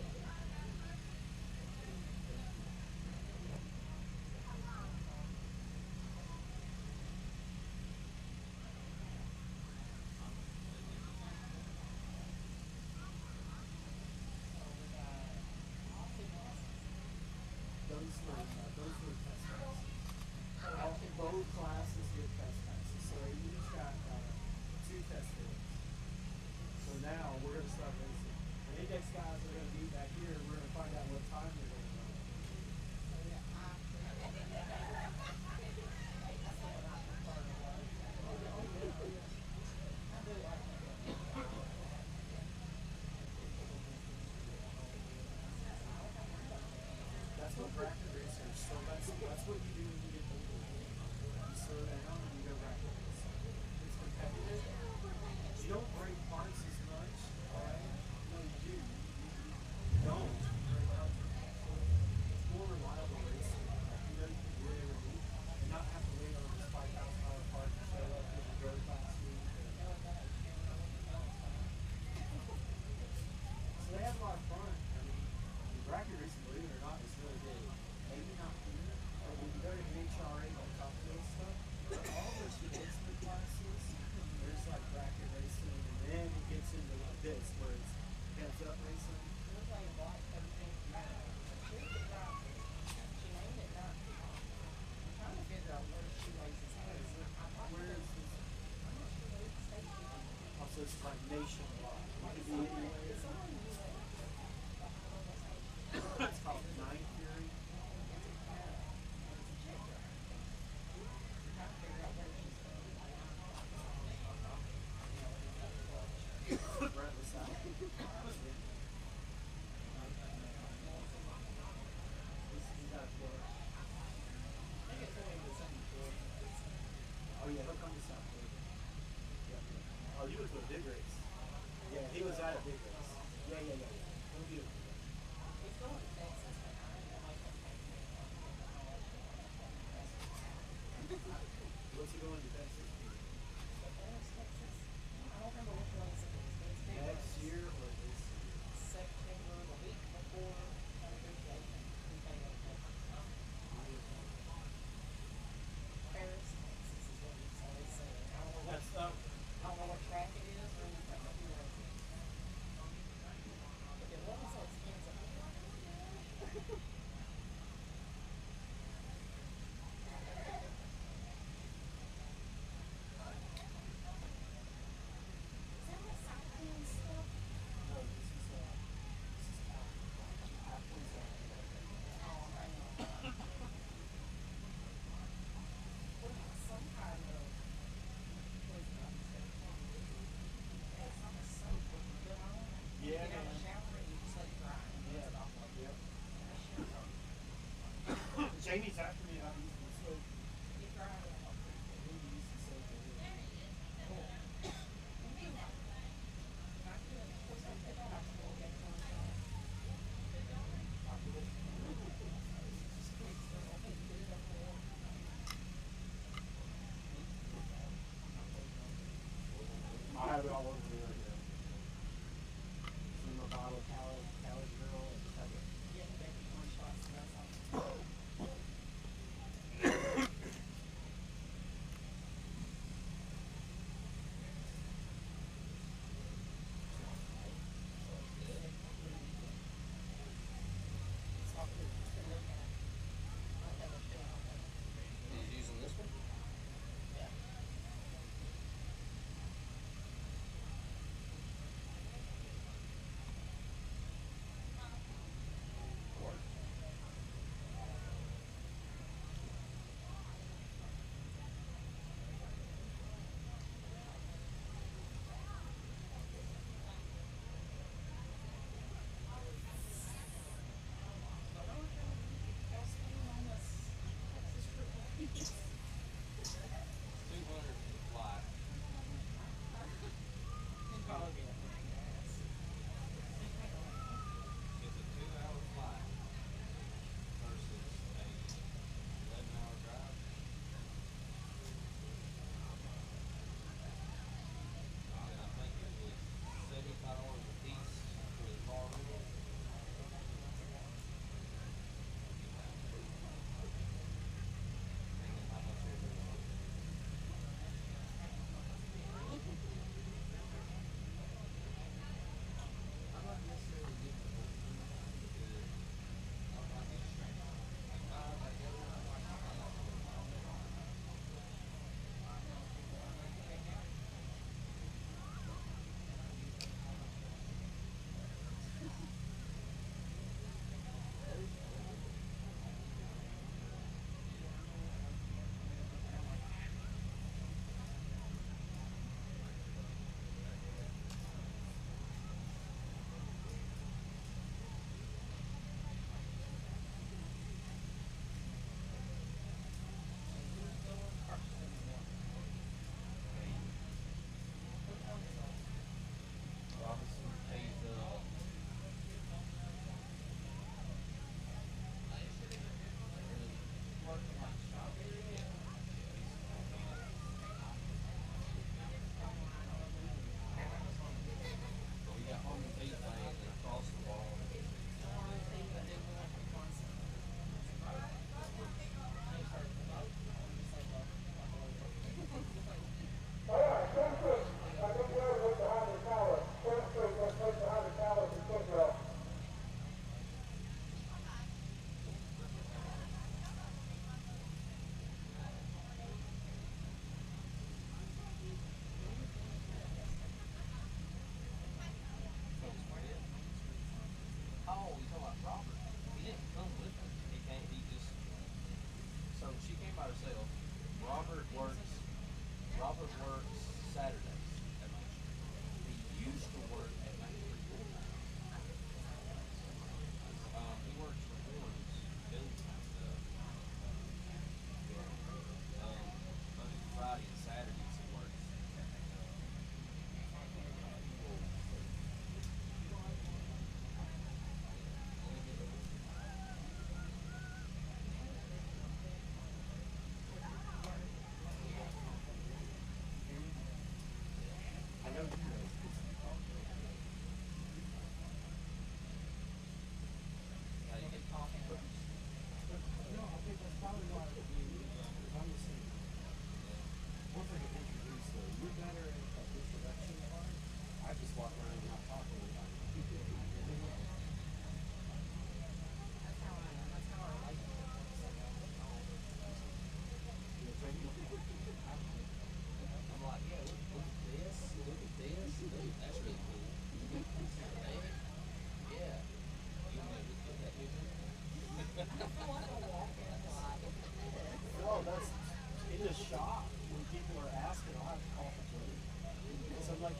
Both classes get test passes, so you each got 2 test days. So now we're going to start racing. The index guys are going to be back here, and we're going to find out what time they're going to run. That's what bracket racing So that's what you do when you get older. You slow down and you go racket race. It's competitive. You don't break parts as much, alright? No, you do. You don't break parts as much. It's more reliable racing. Like, you know you can do it every week and not have to wait on this $5,000 part to show up because you broke last week. So they have a lot of fun. I mean, bracket racing, believe it or not, is really good. Maybe not here, but when you go to NHRA, like Top Thrill stuff, all those commencement classes, there's like bracket racing, and then it gets into like this, where it's heads up racing. Where is this? Also, it's like nationwide. It could be anywhere. It's called Night Fury. Brett was out. He's got a floor. Oh yeah, he'll come to South Florida. Yeah. Oh, you went to a big race. Yeah, he was at a big race. Yeah. He'll be a What's he going to Texas? Next year or this year? That's Yeah, man. Jamie's after me about using the soap. We use the soap I have it all over me right now. In my bottle, Cali Girl, and just have it.
He's using this one?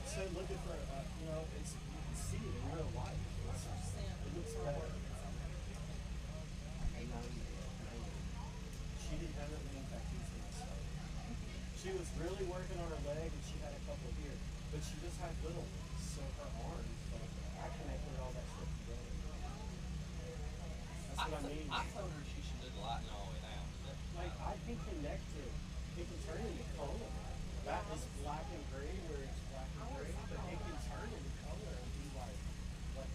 So looking for, it's, you can see it in real life. It looks better. She didn't have that many tattoos in the stuff. She was really working on her leg and she had a couple here, but she just had little ones. So her arms, like, I connected all that stuff together. That's what I mean.
I told her she should do the lighting all the way down.
Like, I can connect it. It can turn into color. That is black and gray where it's black and gray, but it can turn into color and be like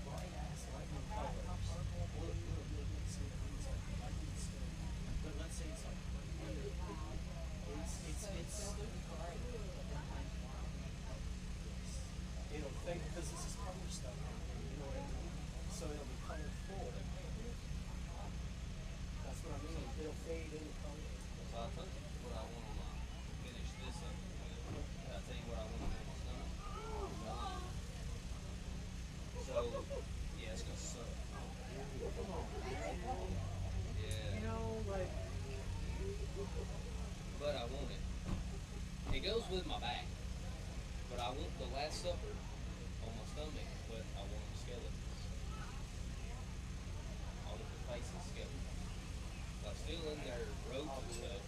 bright ass lightning colors. Or let's say things like lightning stuff. But let's say it's like it'll fade because this is color stuff. You know what I mean? So it'll be colorful. That's what I mean. It'll fade into color.
So I told you what I want to finish this up with. I tell you what I want to do on my stomach. So, yeah, it's going to suck.
Come on.
Yeah.
You know, like,
But I want it. It goes with my back. But I want the Last Supper on my stomach, but I want them skeletons. I want the faces skeletons. Like still in their robes and stuff,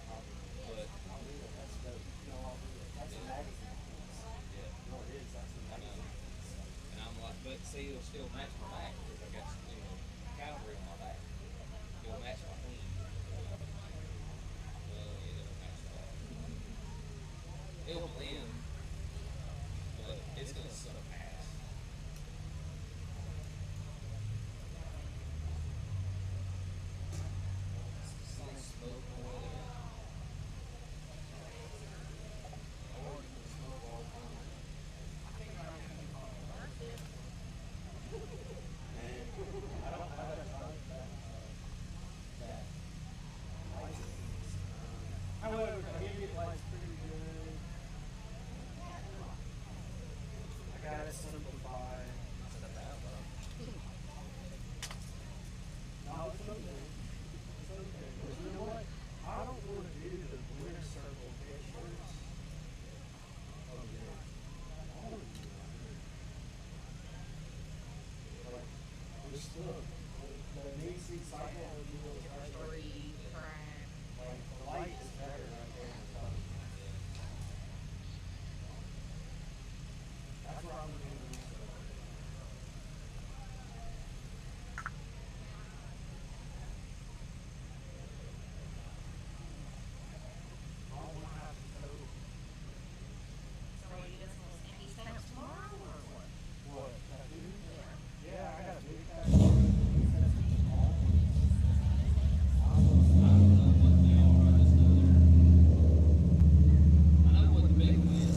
but
I'll do it. That's dope. No, I'll do it. That's a magazine piece.
yeah.
No, it is. That's a
I know.
magazine piece.
And I'm like, but see, it'll still match my back because I got cavalry on my back. It'll match my team. It'll match my back. It'll blend, but it's gonna suck ass. Smoke more than
However, ambient light's pretty good. I gotta simplify. No, it's okay. It's okay. But you know what? I don't want to do the winter circle pictures. Okay. I want to do that. Like, just look. The Macy cycle of the like, the light is better right there in the top. That's what I'm doing. I don't want to have to go. What? Tattoo? Yeah, I got a big tattoo.
I know what the big one is.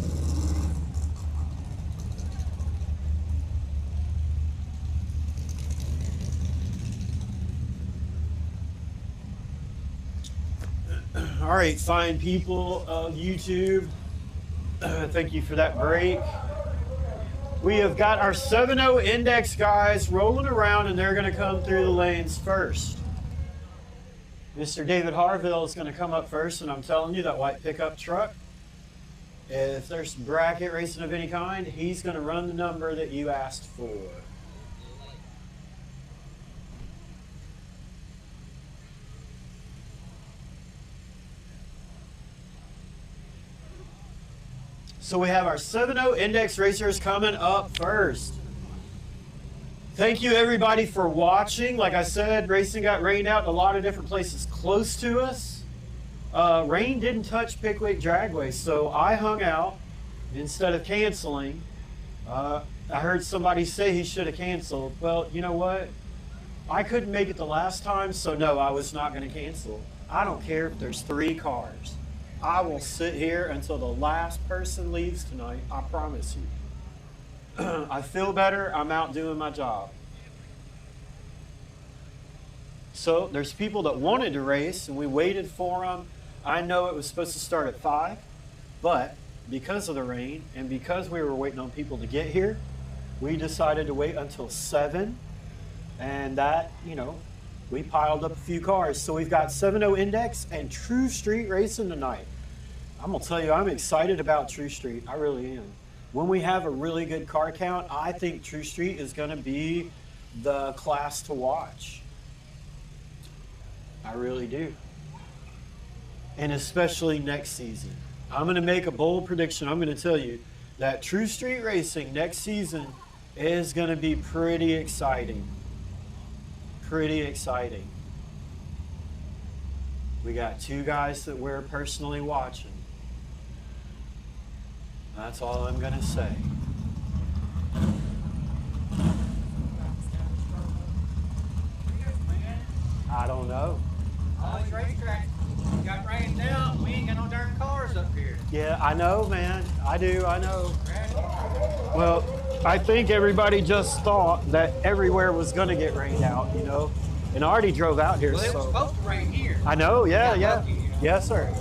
All right, fine people of YouTube. Thank you for that break. We have got our 7.0 index guys rolling around and they're going to come through the lanes first. Mr. David Harville is going to come up first, and I'm telling you, that white pickup truck, if there's bracket racing of any kind, he's going to run the number that you asked for. So we have our 7.0 index racers coming up first. Thank you everybody for watching. Like I said, racing got rained out in a lot of different places close to us. Rain didn't touch Pickwick Dragway, so I hung out instead of canceling. I heard somebody say he should have canceled. Well, you know what? I couldn't make it the last time, so no, I was not going to cancel. I don't care if there's 3 cars. I will sit here until the last person leaves tonight, I promise you. I feel better, I'm out doing my job. So there's people that wanted to race and we waited for them. I know it was supposed to start at 5, but because of the rain and because we were waiting on people to get here, we decided to wait until 7, and that, you know, we piled up a few cars. So we've got 7.0 Index and True Street racing tonight. I'm gonna tell you, I'm excited about True Street. I really am. when we have a really good car count, I think True Street is going to be the class to watch. I really do. And especially next season. I'm going to make a bold prediction. I'm going to tell you that True Street Racing next season is going to be pretty exciting. Pretty exciting. We got 2 guys that we're personally watching. That's all I'm going to say. I don't know.
All these racetracks got rained out. We ain't got no darn cars up here.
Yeah, I know, man. I do, I know. Well, I think everybody just thought that everywhere was going to get rained out, you know. And I already drove out here,
Well, it was
so.
supposed to rain here.
I know, yeah,
We got
yeah.
lucky, you know.
Yes, sir.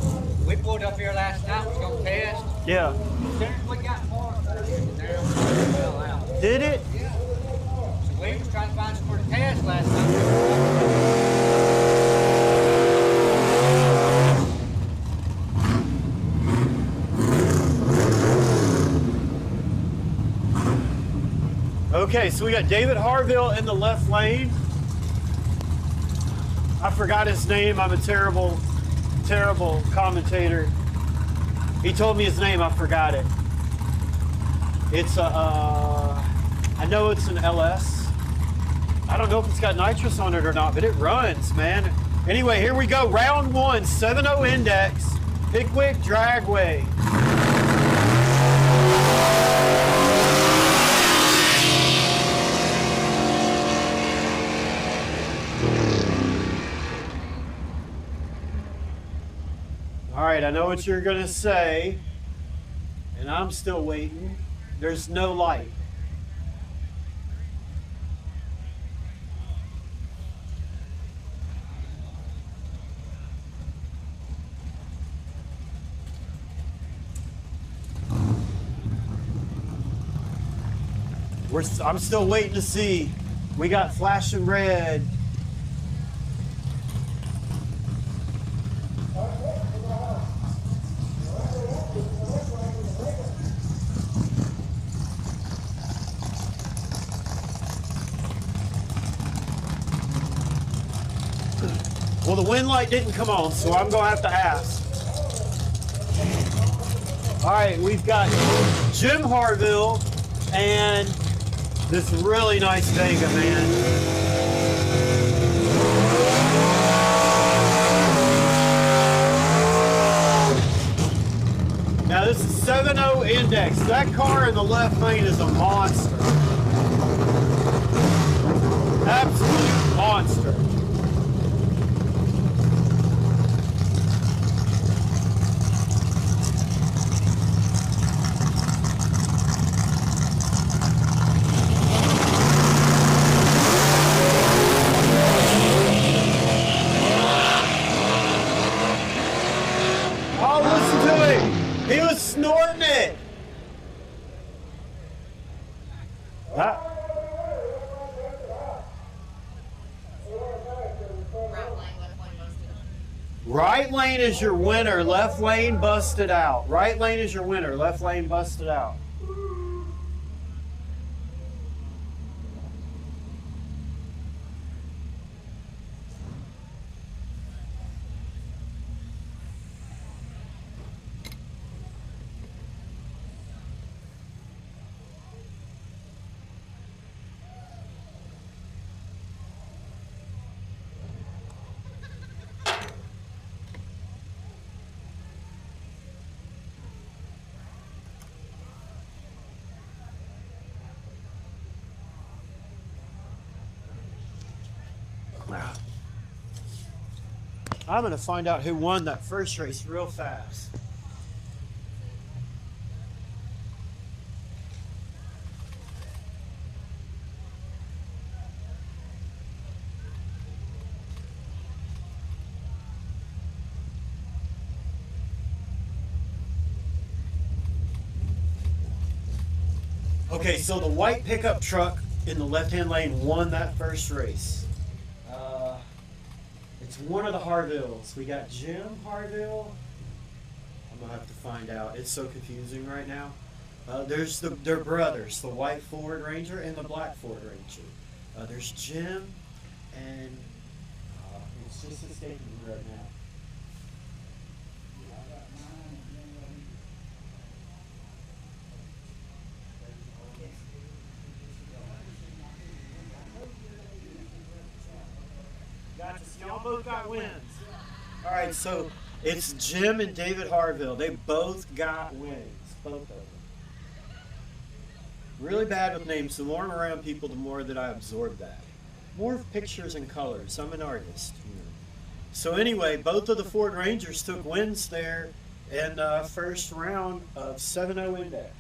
We pulled up here last night, was gonna test.
Yeah.
As soon as we got far, it fell out.
Did it?
Yeah. So we was trying to find somewhere to test last night.
Okay, so we got David Harville in the left lane. I forgot his name. I'm a terrible, terrible commentator. He told me his name. I forgot it. It's a, I know it's an LS. I don't know if it's got nitrous on it or not, but it runs, man. Anyway, here we go. Round 1, 7.0 index, Pickwick Dragway. All right, I know what you're going to say, and I'm still waiting. There's no light. I'm still waiting to see. We got flashing red. Well, the wind light didn't come on, so I'm going to have to ask. All right, we've got Jim Harville and this really nice Vega, man. Now, this is 7.0 index. That car in the left lane is a monster. Absolute monster. He was snorting it. Right lane is your winner. Left lane busted out. Right lane is your winner. Left lane busted out. I'm going to find out who won that first race real fast. Okay, so the white pickup truck in the left-hand lane won that first race. It's one of the Harvilles. We got Jim Harville. I'm going to have to find out. It's so confusing right now. Their brothers, the white Ford Ranger and the black Ford Ranger. There's Jim, and it's just escaping me right now. Y'all both got wins. All right, so it's Jim and David Harville. They both got wins, both of them. Really bad with names. The more I'm around people, the more that I absorb that. More pictures and colors. I'm an artist. You know. So anyway, both of the Ford Rangers took wins there in the first round of 7-0 index.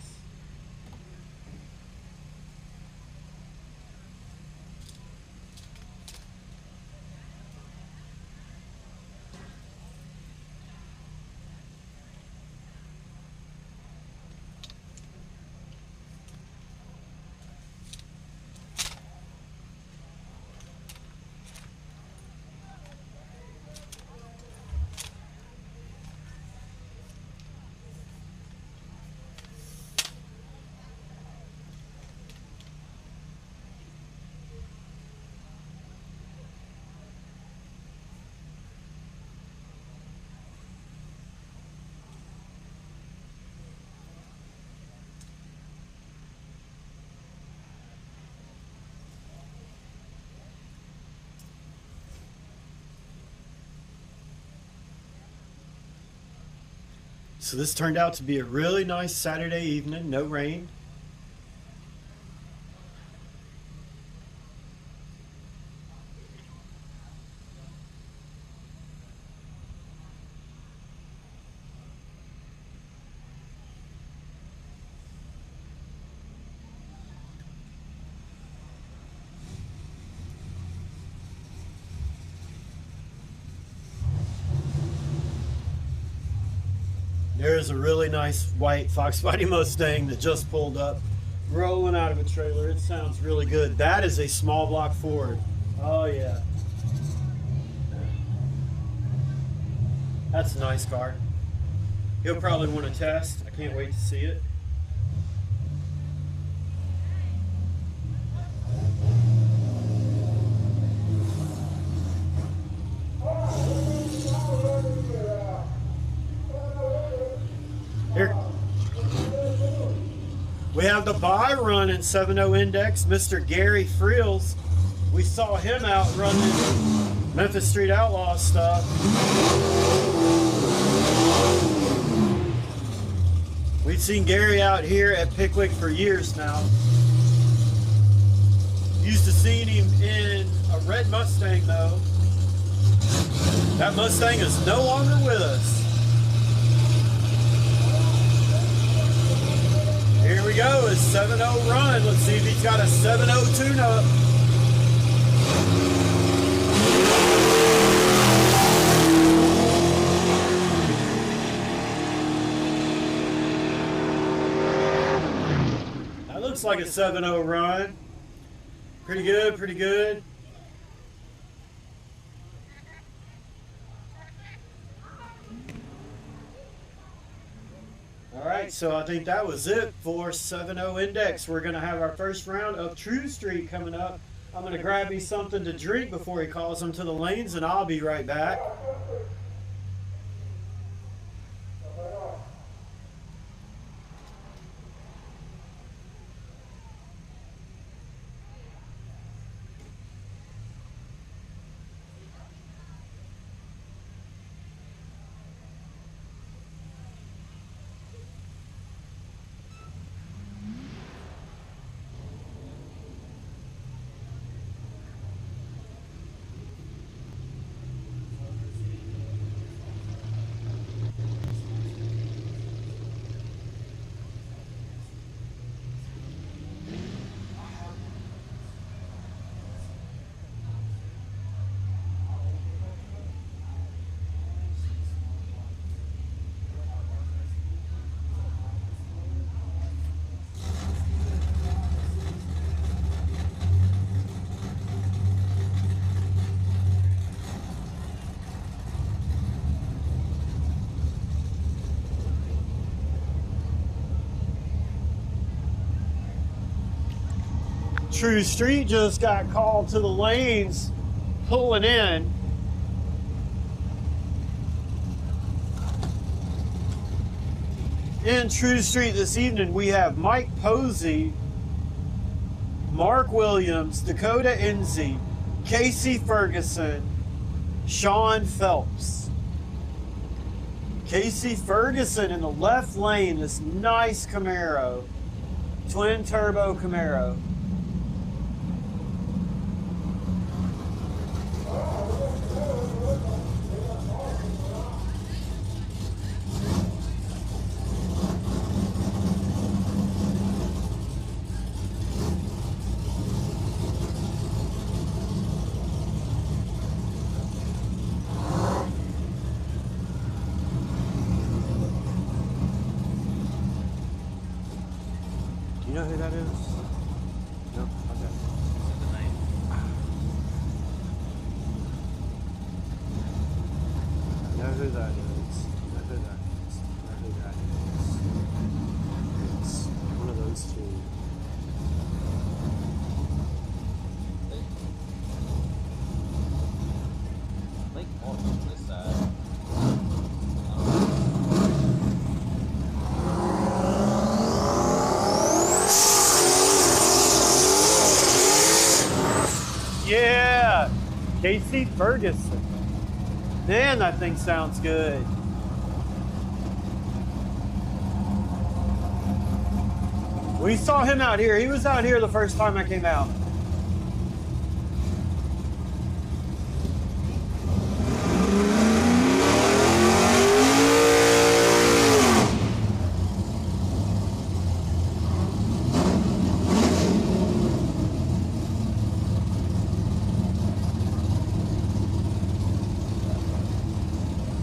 So this turned out to be a really nice Saturday evening, no rain. There's a really nice white Fox Body Mustang that just pulled up, rolling out of a trailer. It sounds really good. That is a small block Ford. Oh yeah. That's a nice car. He'll probably want to test. I can't wait to see it. Here. We have the buy run in 7-0 index, Mr. Gary Friels. We saw him out running Memphis Street Outlaw stuff. We've seen Gary out here at Pickwick for years now. Used to seeing him in a red Mustang though. That Mustang is no longer with us. Here we go, his 7-0 run. Let's see if he's got a 7-0 tune-up. That looks like a 7-0 run. Pretty good, pretty good. All right, so I think that was it for 7-0 index. We're going to have our first round of True Street coming up. I'm going to grab me something to drink before he calls them to the lanes, and I'll be right back. True Street just got called to the lanes, pulling in. In True Street this evening, we have Mike Posey, Mark Williams, Dakota Enzi, Casey Ferguson, Sean Phelps. Casey Ferguson in the left lane, this nice Camaro, twin turbo Camaro. You know who that is? No? Okay. I know who that is. I know who that is. I know who that is. It's one of those two.
I think Mark's on this side.
Yeah, Casey Ferguson. Man, that thing sounds good. We saw him out here. He was out here the first time I came out.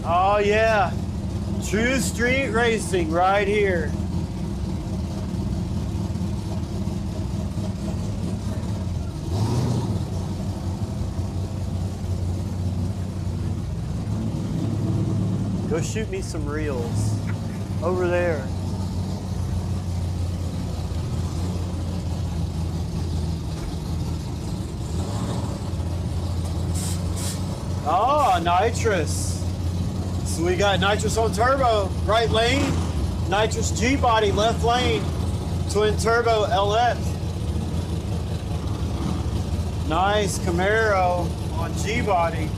Oh yeah, True Street Racing right here. Go shoot me some reels over there. Oh, nitrous. So we got nitrous on turbo, right lane. Nitrous G-body, left lane. Twin turbo LS. Nice Camaro on G-body.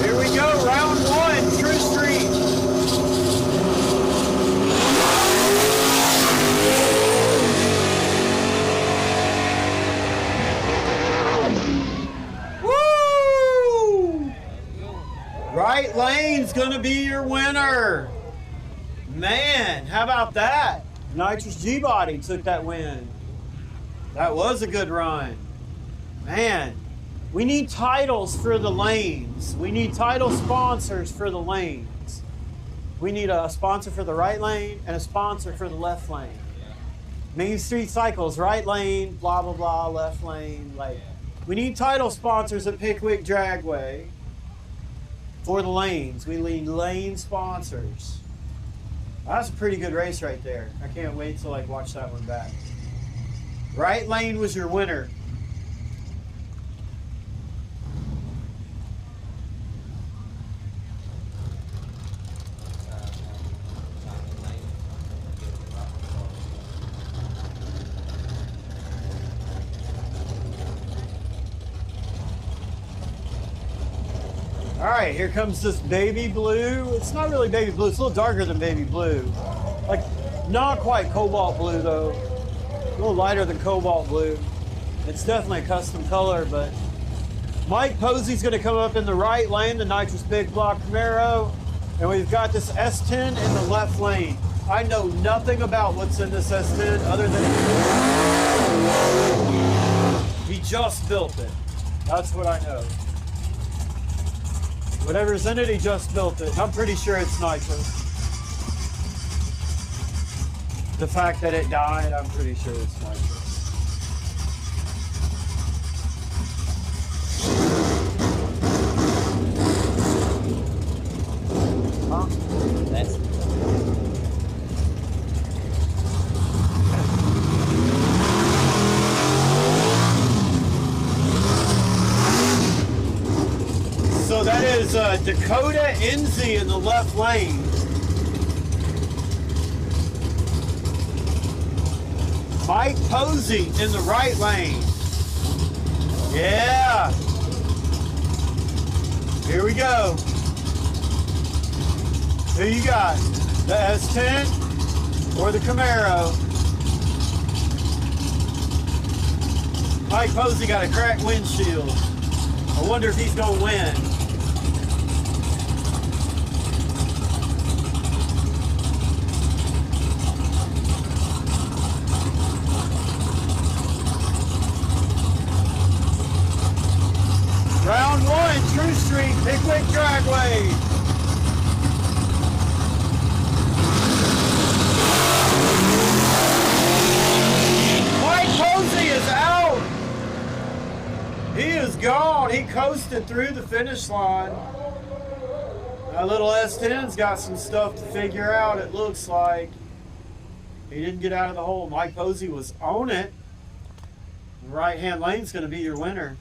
Here we go, round one, True Street. Right lane's gonna be your winner. Man, how about that? Nitrous G-body took that win. That was a good run. Man, we need titles for the lanes. We need title sponsors for the lanes. We need a sponsor for the right lane and a sponsor for the left lane. Main Street Cycles, right lane, blah, blah, blah, left lane. Like, we need title sponsors at Pickwick Dragway. For the lanes, we need lane sponsors. That's a pretty good race right there. I can't wait till I watch that one back. Right lane was your winner. All right, here comes this baby blue. It's not really baby blue. It's a little darker than baby blue. Like, not quite cobalt blue, though. A little lighter than cobalt blue. It's definitely a custom color, but Mike Posey's going to come up in the right lane, the nitrous big block Camaro, and we've got this S10 in the left lane. I know nothing about what's in this S10 other than he just built it. That's what I know. Whatever's in it, he just built it. I'm pretty sure it's nitrous. The fact that it died, I'm pretty sure it's nitrous. Huh? was Dakota Enzi in the left lane. Mike Posey in the right lane. Yeah. Here we go. Who you got? The S10 or the Camaro? Mike Posey got a cracked windshield. I wonder if he's going to win. Round one, True Street, Pickwick Dragway. Mike Posey is out. He is gone. He coasted through the finish line. That little S10's got some stuff to figure out, it looks like. He didn't get out of the hole. Mike Posey was on it. Right-hand lane's going to be your winner.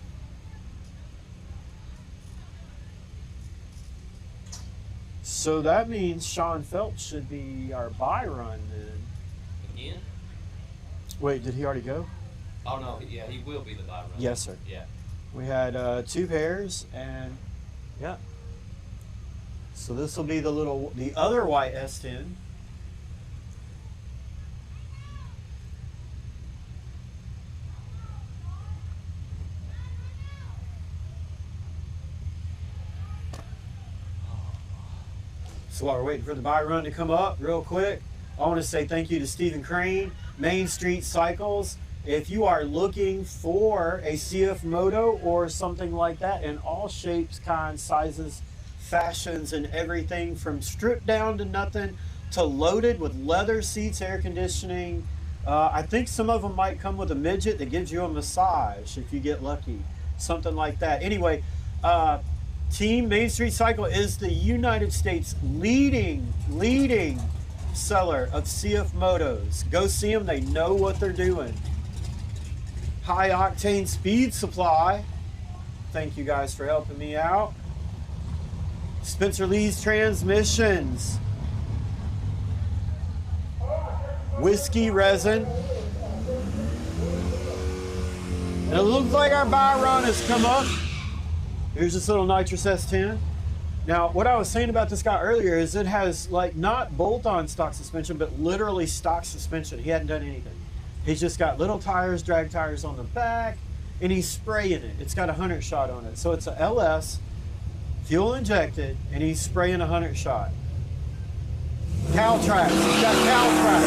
So that means Sean Phelps should be our bye run then.
Again?
Wait, did he already go?
Oh no, yeah, he will be the bye run.
Yes, sir.
Yeah.
We had 2 pairs, and yeah. So this will be the other white S10. So while we're waiting for the buy run to come up real quick, I want to say thank you to Stephen Crane, Main Street Cycles. If you are looking for a CF Moto or something like that in all shapes, kinds, sizes, fashions, and everything from stripped down to nothing to loaded with leather seats, air conditioning. I think some of them might come with a midget that gives you a massage if you get lucky, something like that. Anyway, Team Main Street Cycle is the United States leading seller of CF Motos. Go see them, they know what they're doing. High Octane Speed Supply, thank you guys for helping me out. Spencer Lee's Transmissions. Whiskey Resin. And it looks like our buy run has come up. Here's this little nitrous S10. Now, what I was saying about this guy earlier is it has like not bolt-on stock suspension, but literally stock suspension. He hadn't done anything. He's just got little tires, drag tires on the back, and he's spraying it. It's got a 100 shot on it. So it's a LS, fuel injected, and he's spraying a 100 shot. Cow tracks. He's got cow tracks.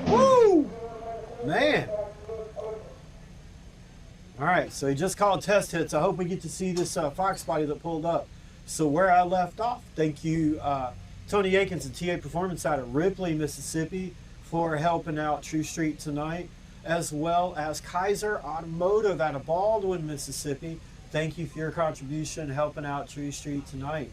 Woo! Man. All right, so he just called test hits. I hope we get to see this Fox body that pulled up. So where I left off, thank you, Tony Akins and TA Performance out of Ripley, Mississippi, for helping out True Street tonight, as well as Kaiser Automotive out of Baldwin, Mississippi. Thank you for your contribution helping out True Street tonight.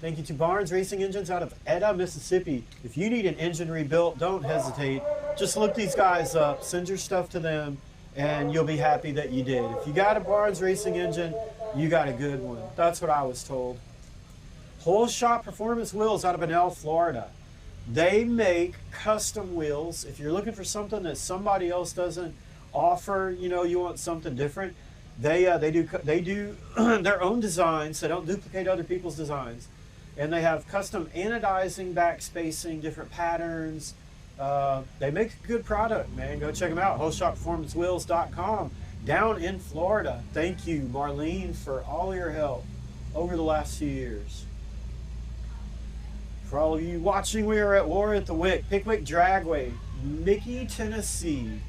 Thank you to Barnes Racing Engines out of Eda, Mississippi. If you need an engine rebuilt, don't hesitate. Just look these guys up, send your stuff to them, and you'll be happy that you did. If you got a Barnes Racing engine, you got a good one. That's what I was told. Whole Shot Performance Wheels out of Benel, Florida. They make custom wheels. If you're looking for something that somebody else doesn't offer, you know, you want something different, they do their own designs. They don't duplicate other people's designs. And they have custom anodizing, back spacing, different patterns. They make a good product, man. Go check them out. WholeShotPerformanceWheels.com down in Florida. Thank you, Marlene, for all your help over the last few years. For all of you watching, we are at war at the Wick, Pickwick Dragway, Mickey, Tennessee.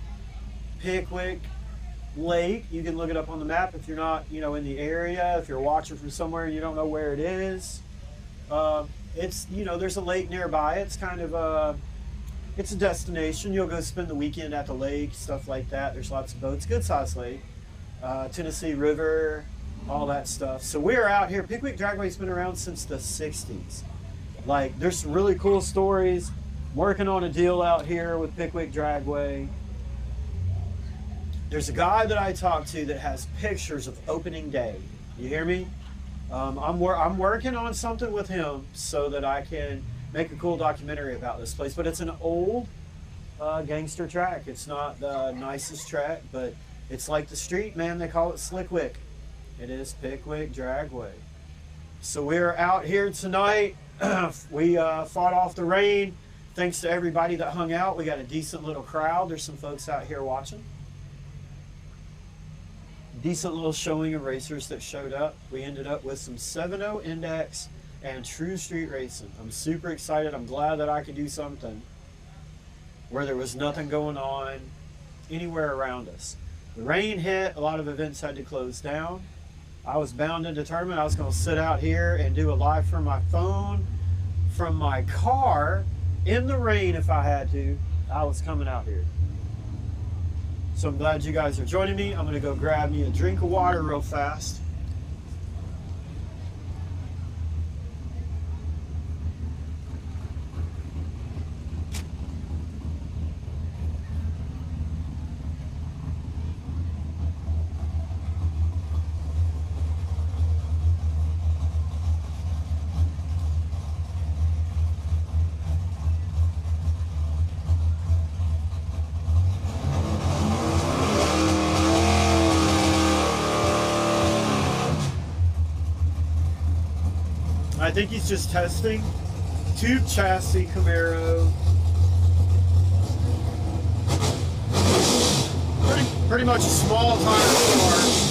Pickwick Lake. You can look it up on the map if you're not, you know, in the area. If you're watching from somewhere and you don't know where it is. It's, you know, there's a lake nearby. It's kind of it's a destination. You'll go spend the weekend at the lake, stuff like that. There's lots of boats, good sized lake. Tennessee River, all that stuff. So we're out here. Pickwick Dragway's been around since the 60s. Like, there's some really cool stories. Working on a deal out here with Pickwick Dragway. There's a guy that I talked to that has pictures of opening day. You hear me? I'm working on something with him so that I can make a cool documentary about this place. But it's an old gangster track. It's not the nicest track, but it's like the street, man. They call it Slickwick. It is Pickwick Dragway. So we're out here tonight. We fought off the rain. Thanks to everybody that hung out. We got a decent little crowd. There's some folks out here watching. Decent little showing of racers that showed up. We ended up with some 7.0 Index and True Street Racing. I'm super excited. I'm glad that I could do something where there was nothing going on anywhere around us. The rain hit. A lot of events had to close down. I was bound and determined I was going to sit out here and do a live from my phone, from my car, in the rain if I had to. I was coming out here. So I'm glad you guys are joining me. I'm going to go grab me a drink of water real fast. I think he's just testing. Tube chassis Camaro. Pretty much a small tire car.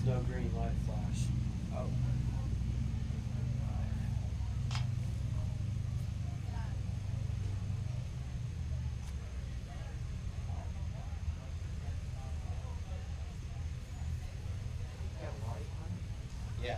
No green light flash. Oh. Yeah.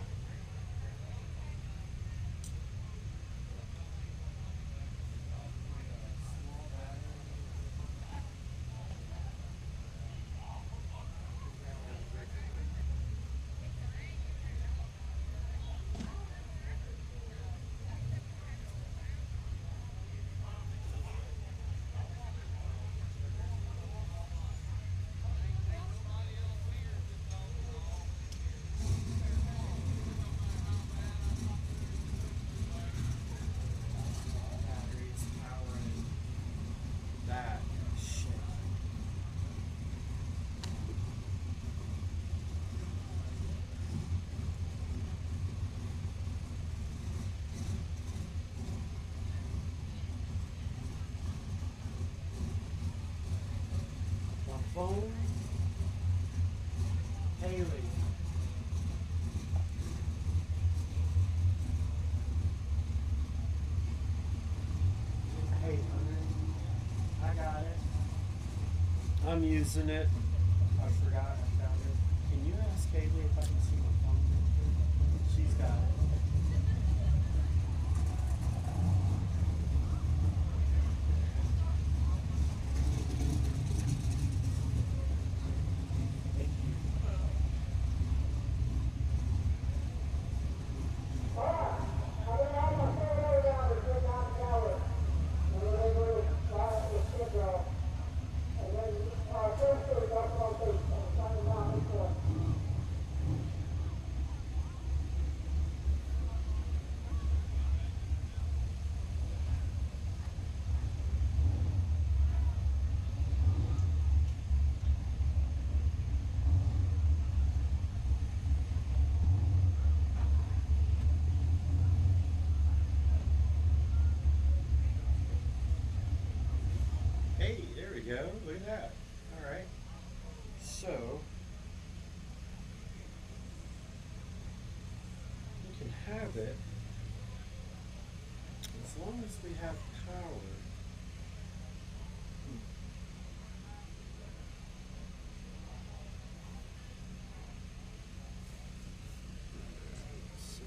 Phone. Haley. Hey, I got it. I'm using it. I forgot I found it. Can you ask Haley if I can see my phone? She's got it. Hey, there we go. Look at that. All right. So we can have it as long as we have forward. Let's see.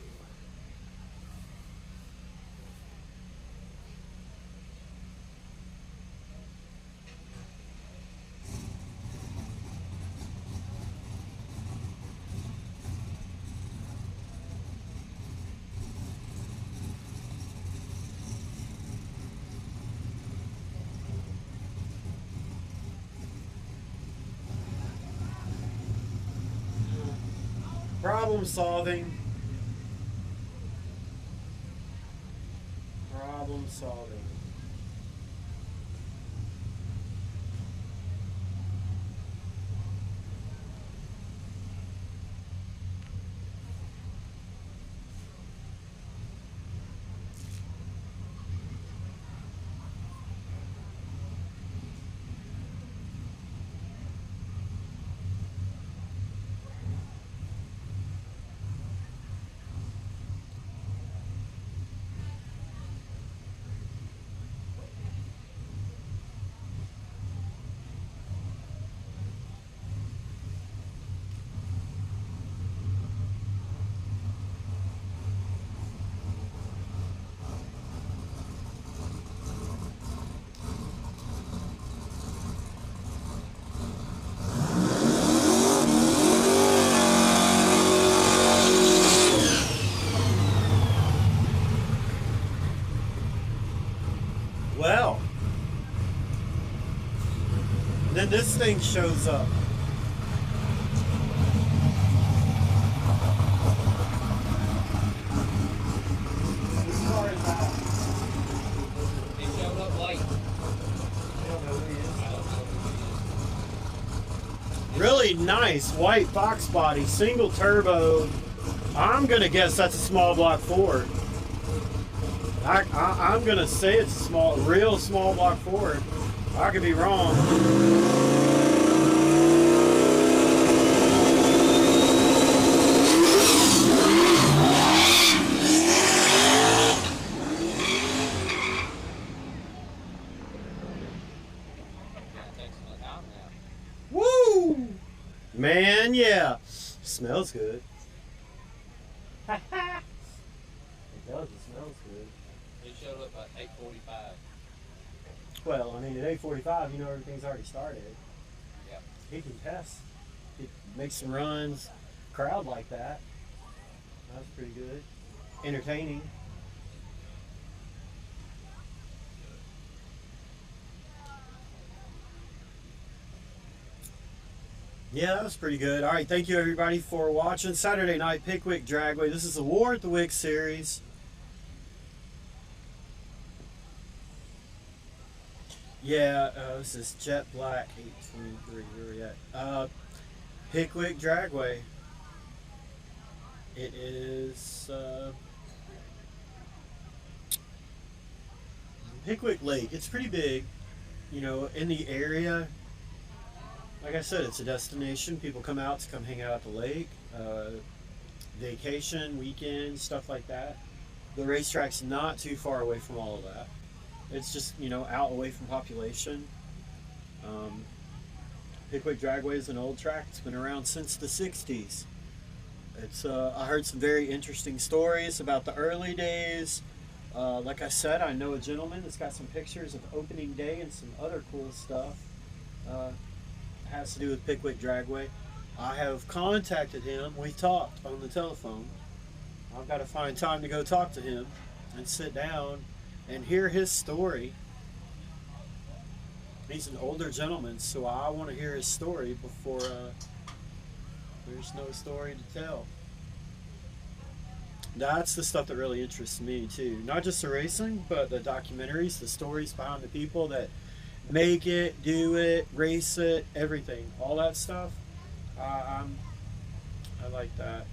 Problem solving. Problem solving. Well, then this thing shows up. This car is out.
He showed up late.
I don't know who he is.
I don't know who he is.
Really nice white box body, single turbo. I'm gonna guess that's a small block Ford. I'm gonna say it's a small, real small block Ford. I could be wrong.
Gotta take some time now.
Woo! Man, yeah. Smells good. It does, it smells good.
He showed up at 8:45.
Well, I mean, at 8:45, you know everything's already started.
Yeah.
He can test. He makes some runs. Crowd like that. That's pretty good. Entertaining. Yeah, that was pretty good. All right, thank you everybody for watching Saturday Night Pickwick Dragway. This is the War at the Wick series. Yeah, this is Jet Black 823. Where are we at? Pickwick Dragway. It is Pickwick Lake. It's pretty big, you know, in the area. Like I said, it's a destination. People come out to come hang out at the lake, vacation, weekend, stuff like that. The racetrack's not too far away from all of that. It's just, you know, out away from population. Pickwick Dragway is an old track. It's been around since the 60s. It's I heard some very interesting stories about the early days. Like I said, I know a gentleman that's got some pictures of opening day and some other cool stuff. Has to do with Pickwick Dragway. I have contacted him. We talked on the telephone. I've got to find time to go talk to him and sit down and hear his story. He's an older gentleman, so I want to hear his story before there's no story to tell. That's the stuff that really interests me too. Not just the racing, but the documentaries, the stories behind the people that make it, do it, race it, everything, all that stuff. I like that.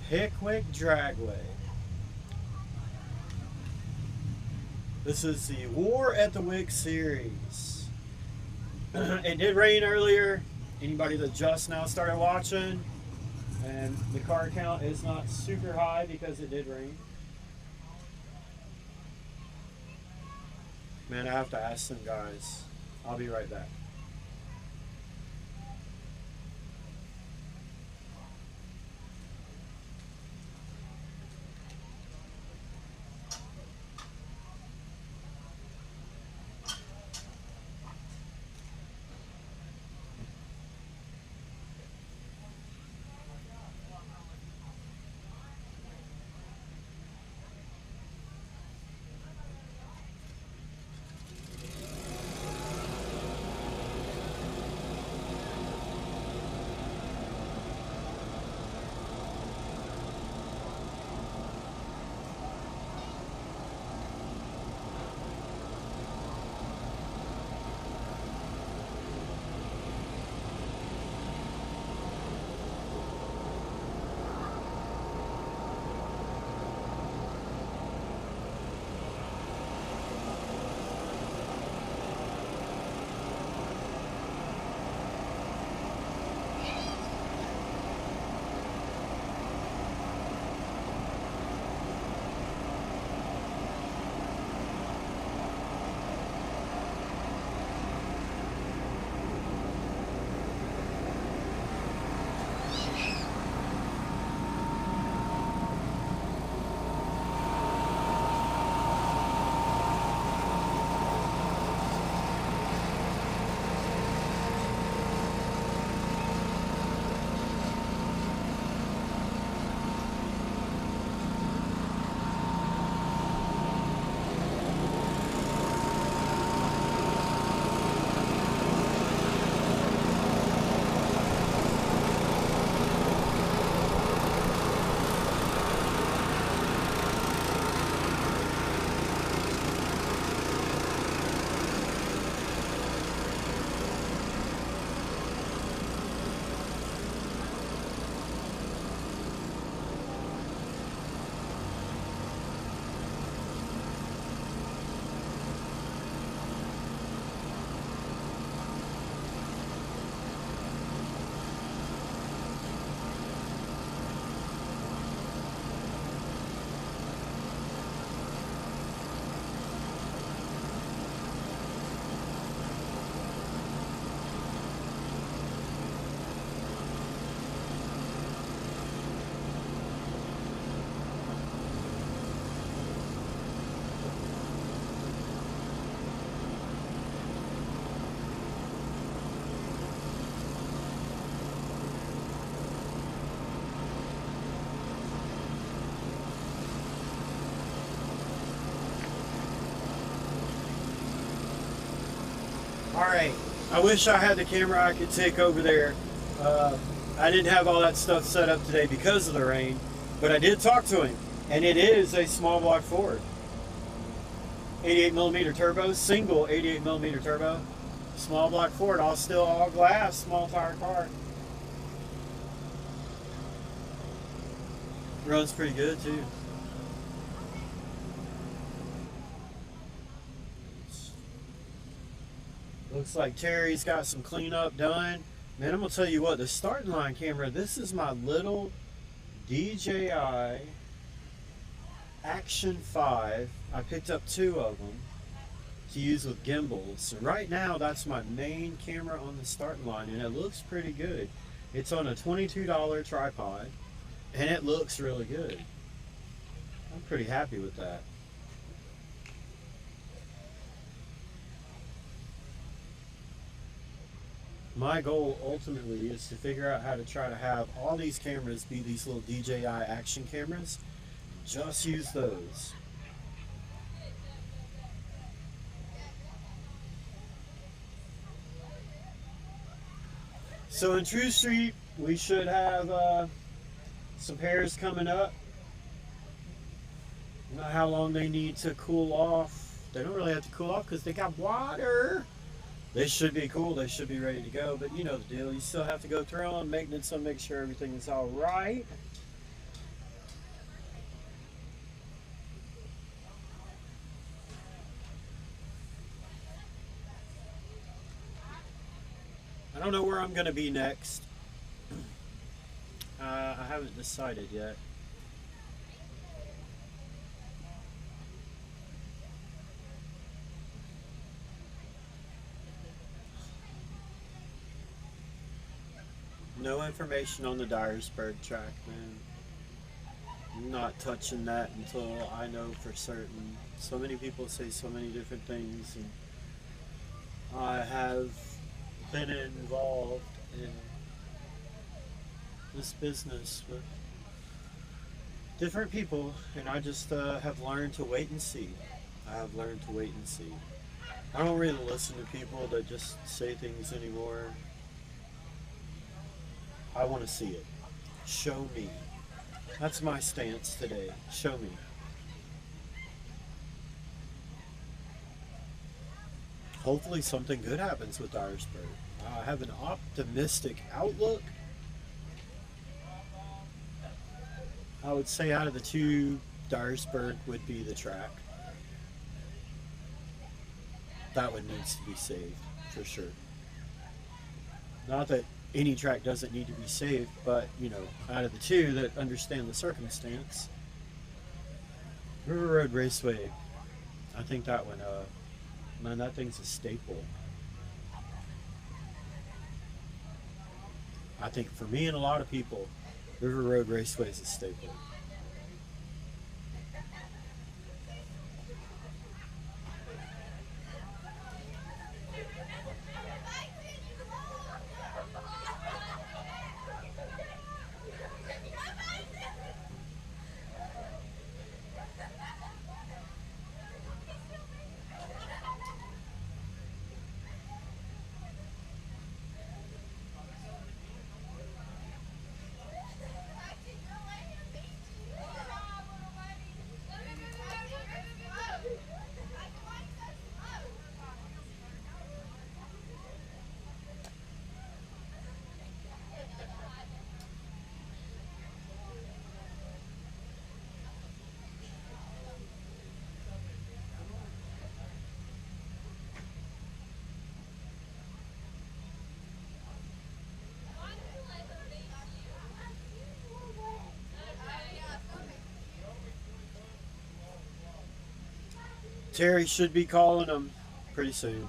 Pickwick Dragway. This is the War at the Wick series. It did rain earlier. Anybody that just now started watching, And the car count is not super high because it did rain. Man, I have to ask some guys. I'll be right back. All right. I wish I had the camera I could take over there. I didn't have all that stuff set up today because of the rain, but I did talk to him, and it is a small block Ford. 88 millimeter turbo, single 88 millimeter turbo, small block Ford, all glass, small tire car. Runs pretty good too. Looks like Terry's got some cleanup done. Man, I'm gonna tell you what, the starting line camera, this is my little DJI Action 5. I picked up 2 of them to use with gimbals. So right now, that's my main camera on the starting line, and it looks pretty good. It's on a $22 tripod, and it looks really good. I'm pretty happy with that. My goal ultimately is to figure out how to try to have all these cameras be these little DJI action cameras. Just use those. So in True Street, we should have some pairs coming up. I don't know how long they need to cool off. They don't really have to cool off because they got water. They should be cool, they should be ready to go, but you know the deal. You still have to go through them, maintenance them, make sure everything is all right. I don't know where I'm going to be next. haven't decided yet. No information on the Dyersburg track, man. I'm not touching that until I know for certain. So many people say so many different things, and I have been involved in this business with different people, and I just have learned to wait and see. I have learned to wait and see. I don't really listen to people that just say things anymore. I want to see it. Show me. That's my stance today. Show me. Hopefully something good happens with Dyersburg. I have an optimistic outlook. I would say out of the two, Dyersburg would be the track. That one needs to be saved, for sure. Not that any track doesn't need to be saved, but, you know, out of the two that understand the circumstance, River Road Raceway, I think that one, man, that thing's a staple. I think for me and a lot of people, River Road Raceway is a staple. Terry should be calling them pretty soon.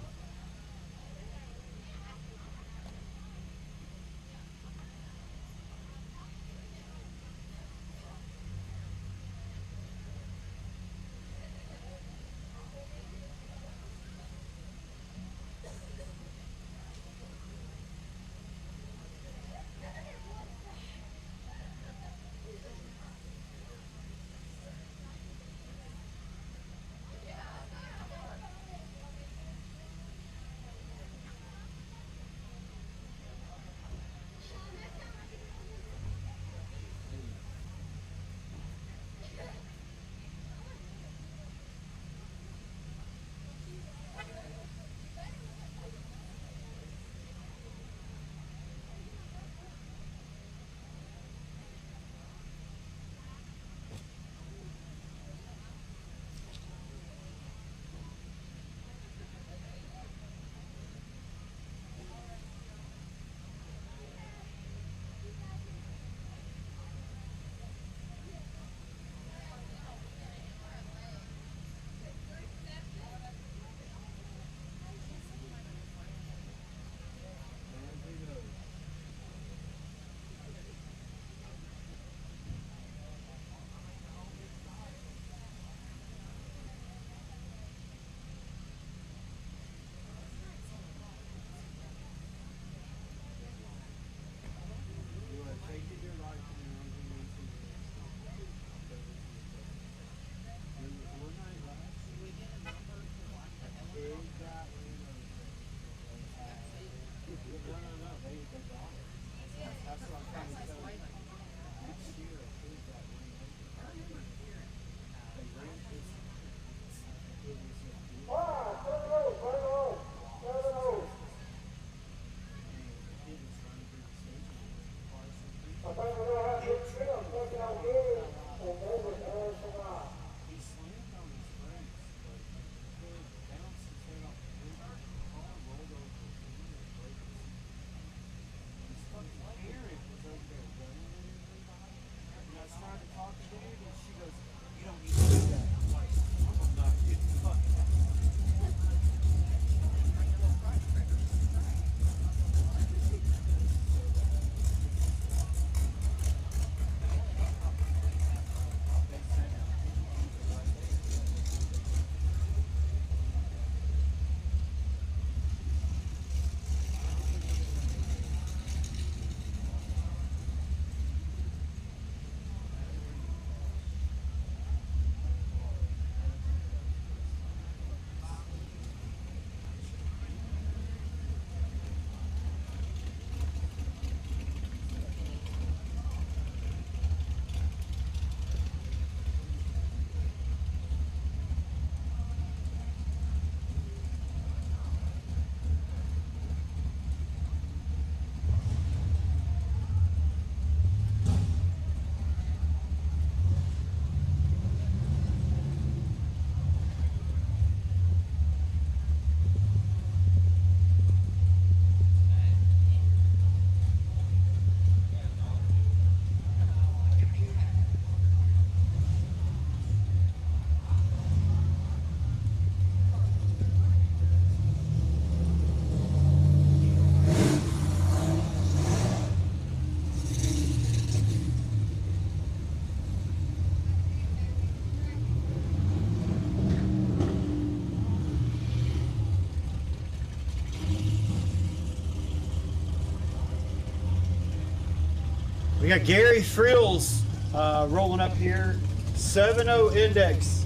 We got Gary Frills rolling up here. 7-0 index.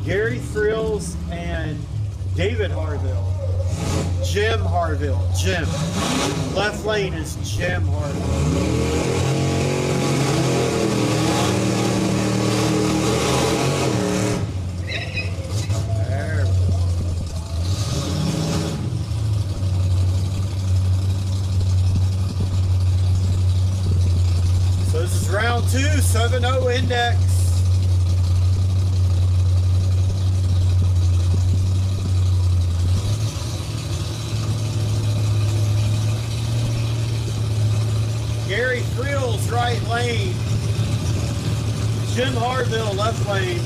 Gary Frills and David Harville. Jim Harville. Jim. Left lane is Jim Harville. So this is round 2, 7-0 index. Gary Frills, right lane. Jim Harville, left lane.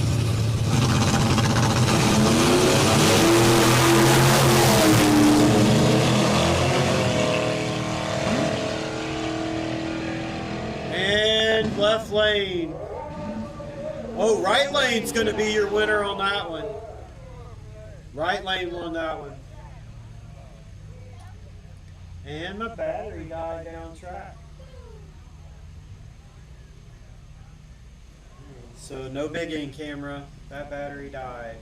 And left lane. Oh, right lane's going to be your winner on that one. Right lane won that one. And my battery died down track. So no big in camera. That battery died.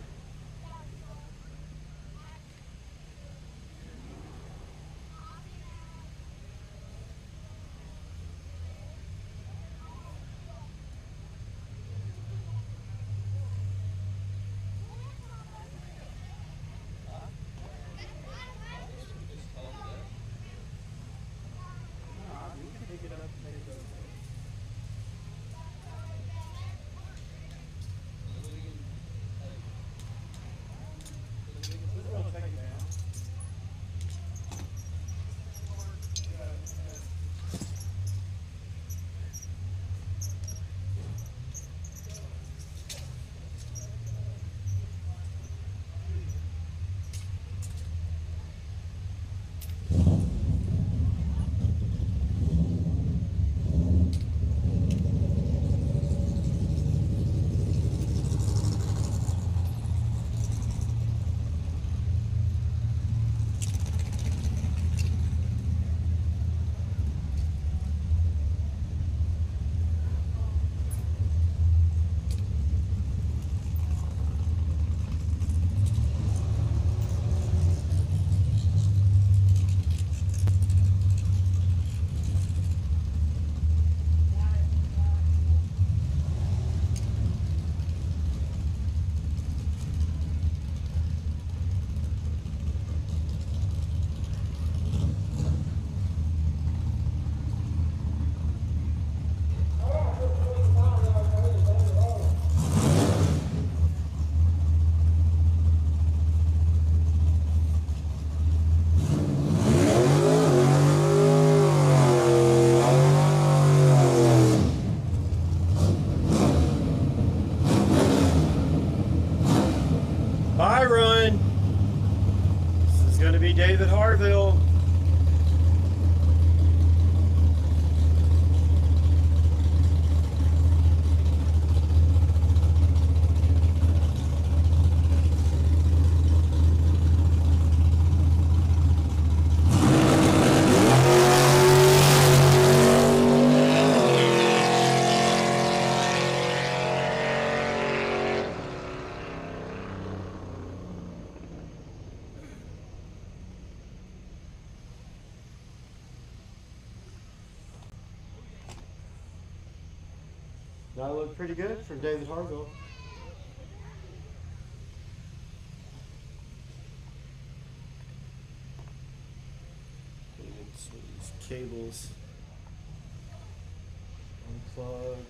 Byron. This is going to be David Harville. That looked pretty good from David Harville. So these cables unplugged.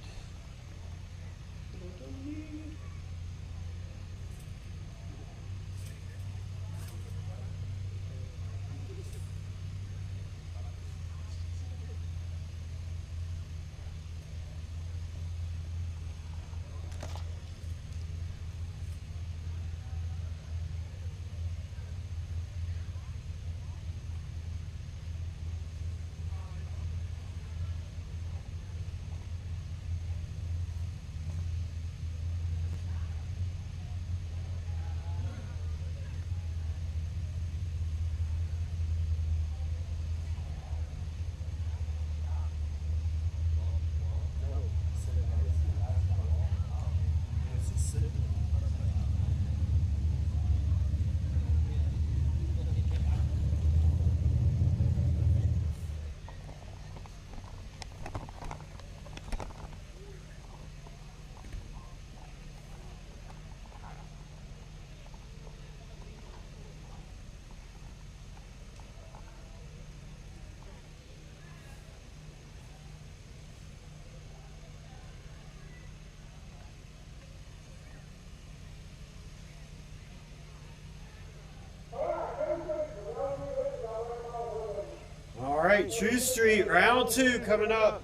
right, True Street, round 2 coming up.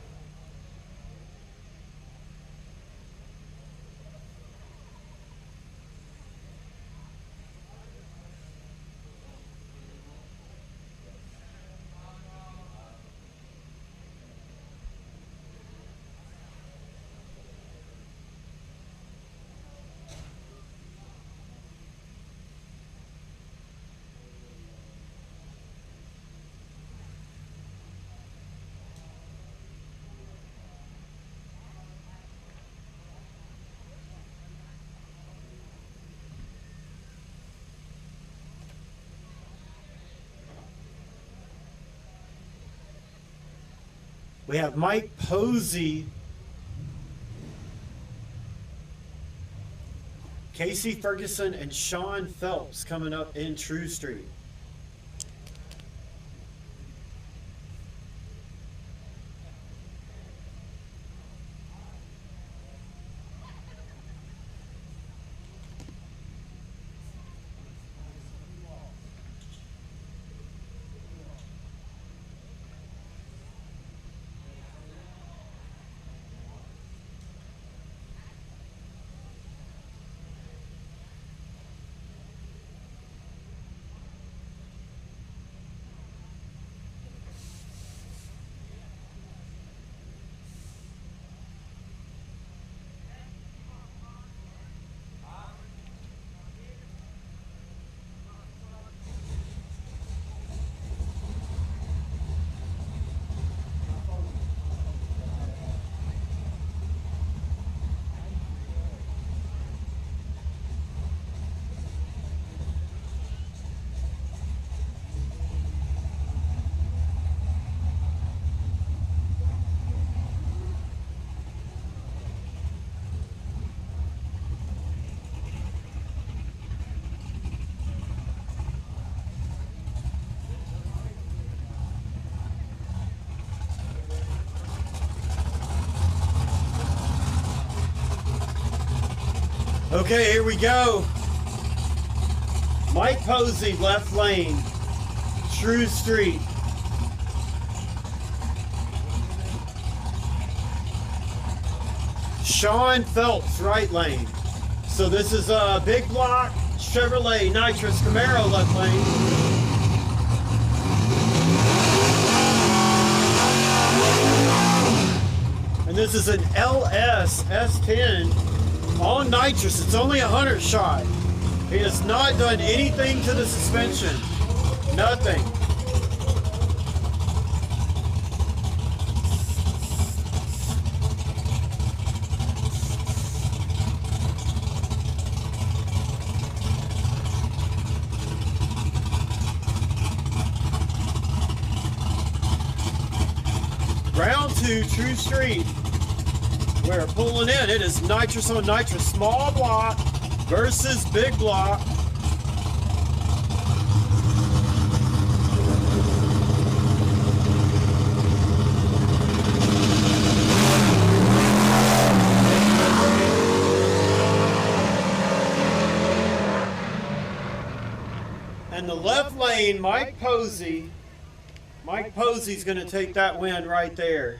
We have Mike Posey, Casey Ferguson, and Sean Phelps coming up in True Street. Okay, here we go. Mike Posey, left lane, True Street. Sean Phelps, right lane. So this is a big block Chevrolet Nitrous Camaro left lane. And this is an LS S10 on nitrous. It's only 100 shot. He has not done anything to the suspension. Nothing. Round 2, True Street. We're pulling in. It is nitrous on nitrous. Small block versus big block. And the left lane, Mike Posey. Mike Posey's going to take that win right there.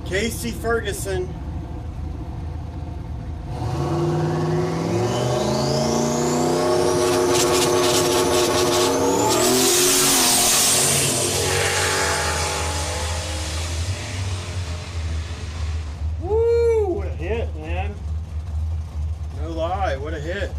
Casey Ferguson. Woo! What a hit, man. No lie, what a hit.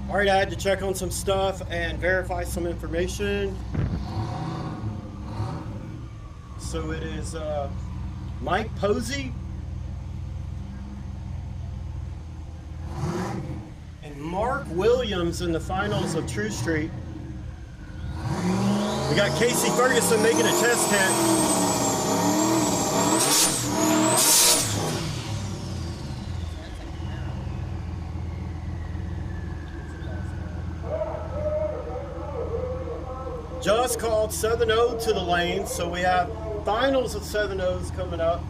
All right, I had to check on some stuff and verify some information. So it is Mike Posey and Mark Williams in the finals of True Street. We got Casey Ferguson making a test hit. Just called 7-0 to the lane, so we have finals of 7-0s coming up.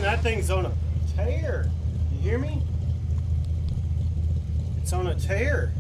That thing's on a tear. You hear me? It's on a tear.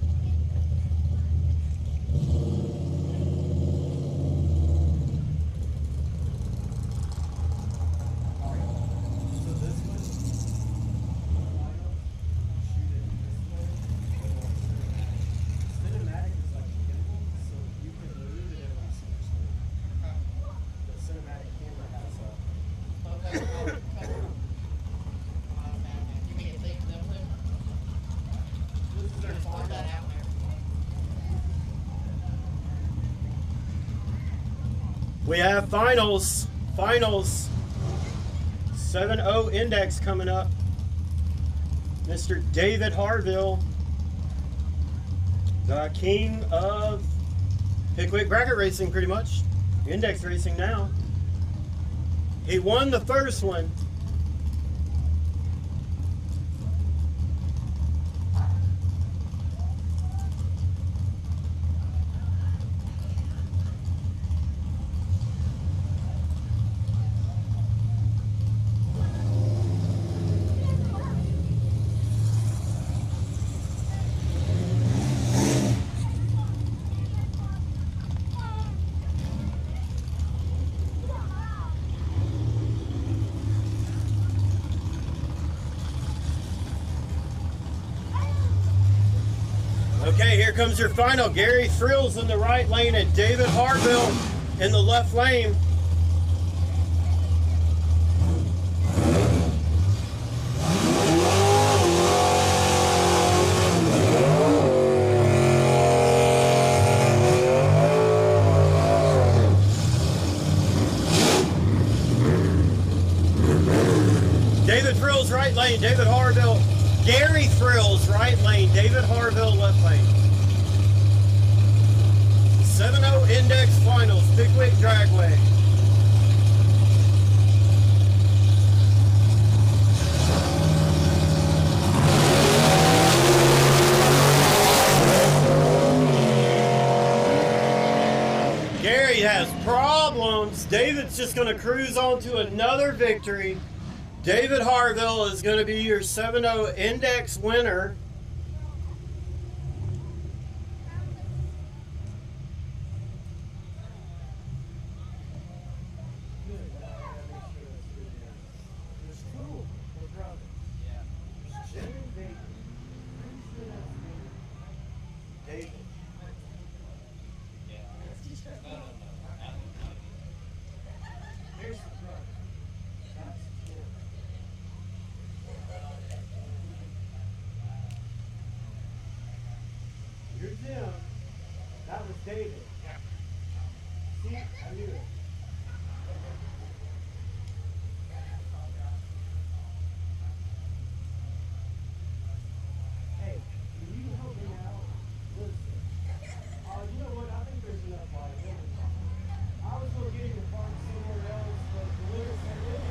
We have finals 7-0 index coming up. Mr. David Harville, the king of Pickwick bracket racing, pretty much. Index racing now. He won the first one. Okay, here comes your final. Gary Frills in the right lane and David Harville in the left lane. David Frills right lane, David Harville. Gary Frills right lane, David Harville left lane. 7-0 index finals, Pickwick Dragway. Gary has problems. David's just going to cruise on to another victory. David Harville is going to be your 7-0 index winner. David. Here's the front. Here's him. That was David. See, I knew it. Hey, can you help me out? Listen. You know what? I think there's enough light. I was going to get him to park somewhere else, but the lyrics are really.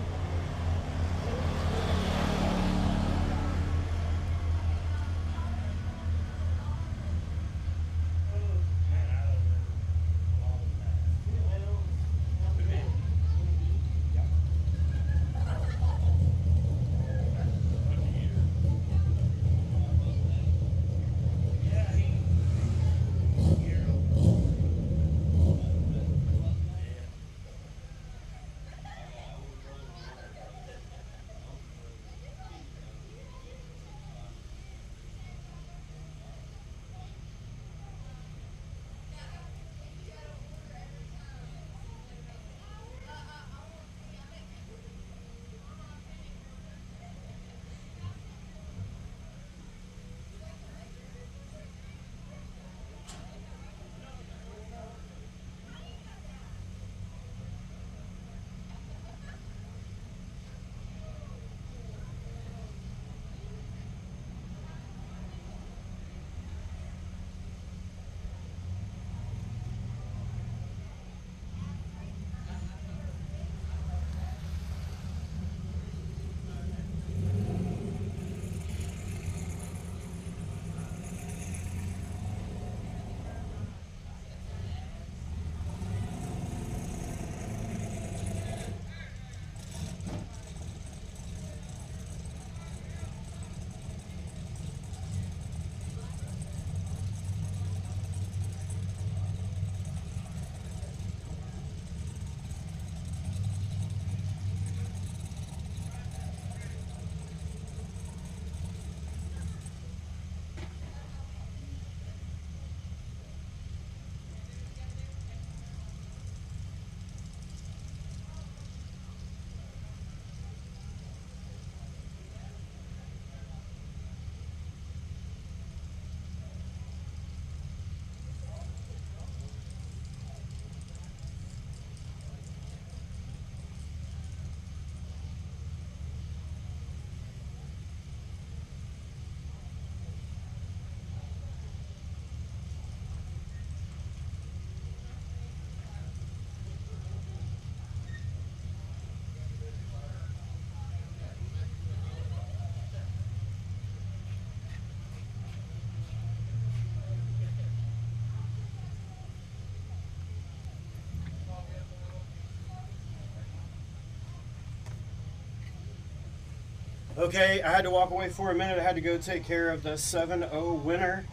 Okay, I had to walk away for a minute. I had to go take care of the 7-0 winner.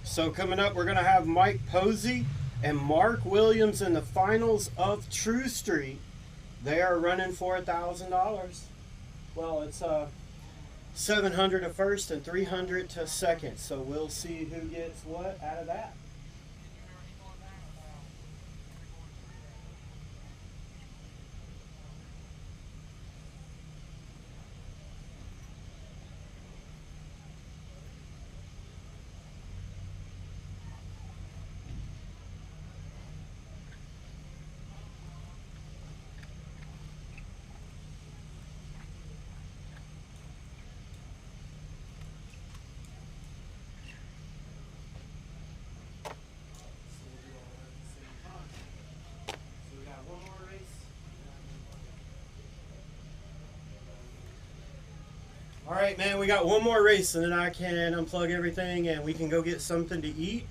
So coming up, we're going to have Mike Posey and Mark Williams in the finals of True Street. They are running for $1,000. Well, it's $700 to first and $300 to second. So we'll see who gets what out of that. All right, man, we got one more race and then I can unplug everything and we can go get something to eat.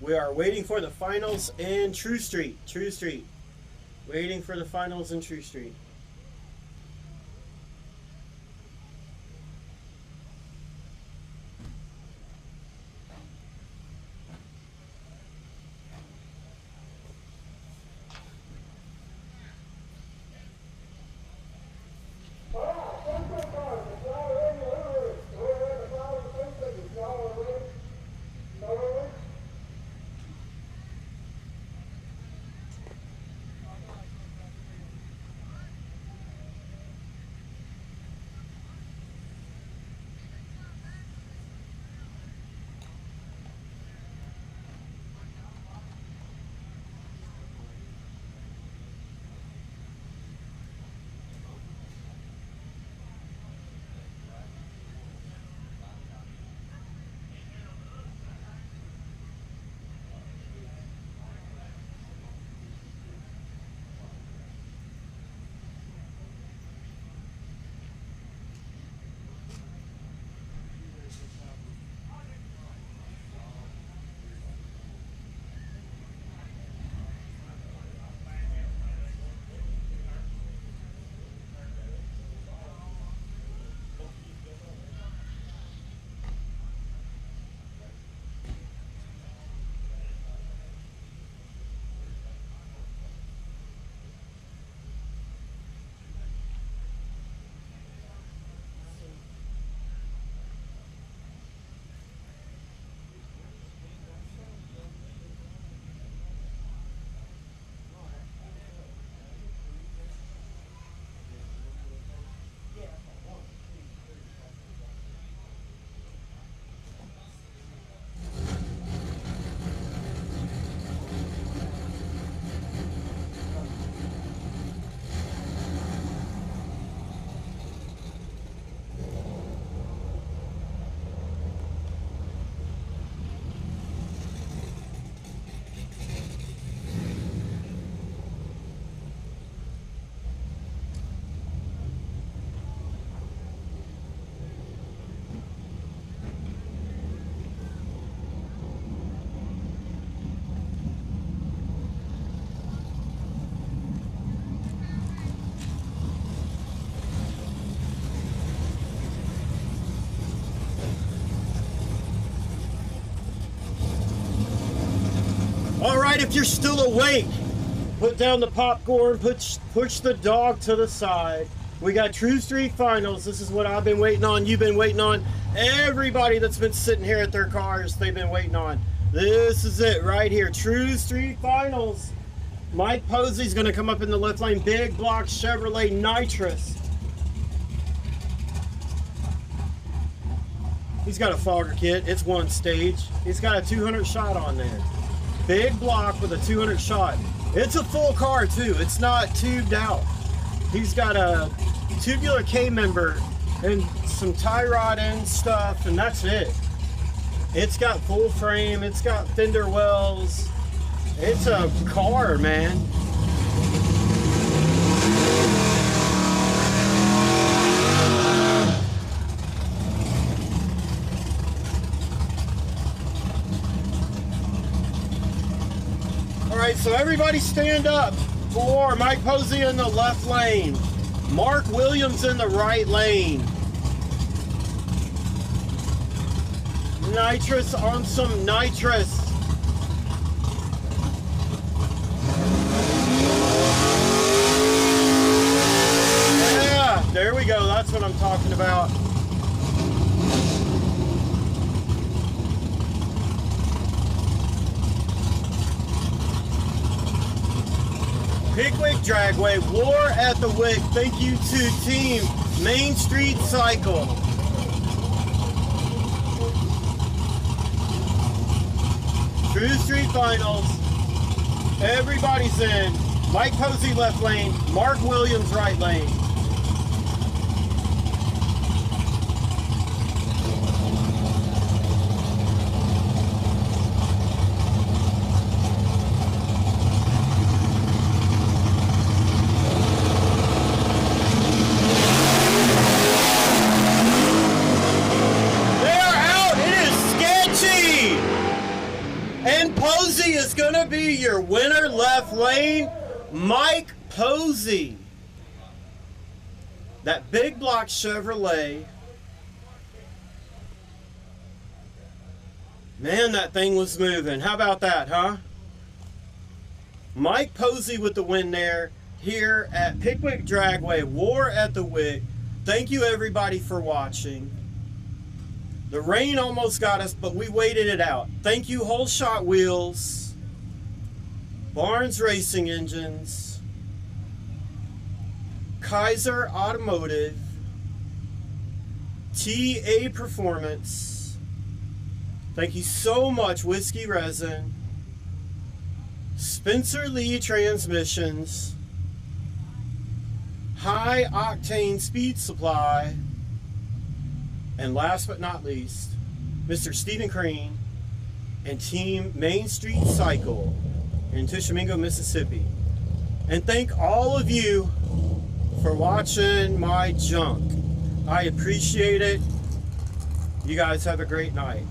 We are waiting for the finals in True Street. True Street. Waiting for the finals in True Street. All right, if you're still awake, put down the popcorn, push the dog to the side. We got True Street Finals. This is what I've been waiting on. You've been waiting on. Everybody that's been sitting here at their cars, they've been waiting on. This is it right here. True Street Finals. Mike Posey's going to come up in the left lane. Big block Chevrolet Nitrous. He's got a fogger kit. It's one stage. He's got a 200 shot on there. Big block with a 200 shot. It's a full car too. It's not tubed out. He's got a tubular K member and some tie rod and stuff, and that's it. It's got full frame. It's got fender wells. It's a car, man. All right, so everybody stand up for Mike Posey in the left lane. Mark Williams in the right lane. nitrous on some nitrous. Yeah, there we go. That's what I'm talking about. Pickwick Dragway, War at the Wick. Thank you to Team Main Street Cycle. True Street Finals. Everybody's in. Mike Posey left lane. Mark Williams right lane. And Posey is going to be your winner left lane, Mike Posey. That big block Chevrolet. Man, that thing was moving. How about that, huh? Mike Posey with the win there here at Pickwick Dragway, War at the Wick. Thank you everybody for watching. The rain almost got us, but we waited it out. Thank you, Whole Shot Wheels, Barnes Racing Engines, Kaiser Automotive, TA Performance. Thank you so much, Whiskey Resin, Spencer Lee Transmissions, High Octane Speed Supply, and last but not least, Mr. Stephen Crane and Team Main Street Cycle in Tishomingo, Mississippi. And thank all of you for watching my junk. I appreciate it. You guys have a great night.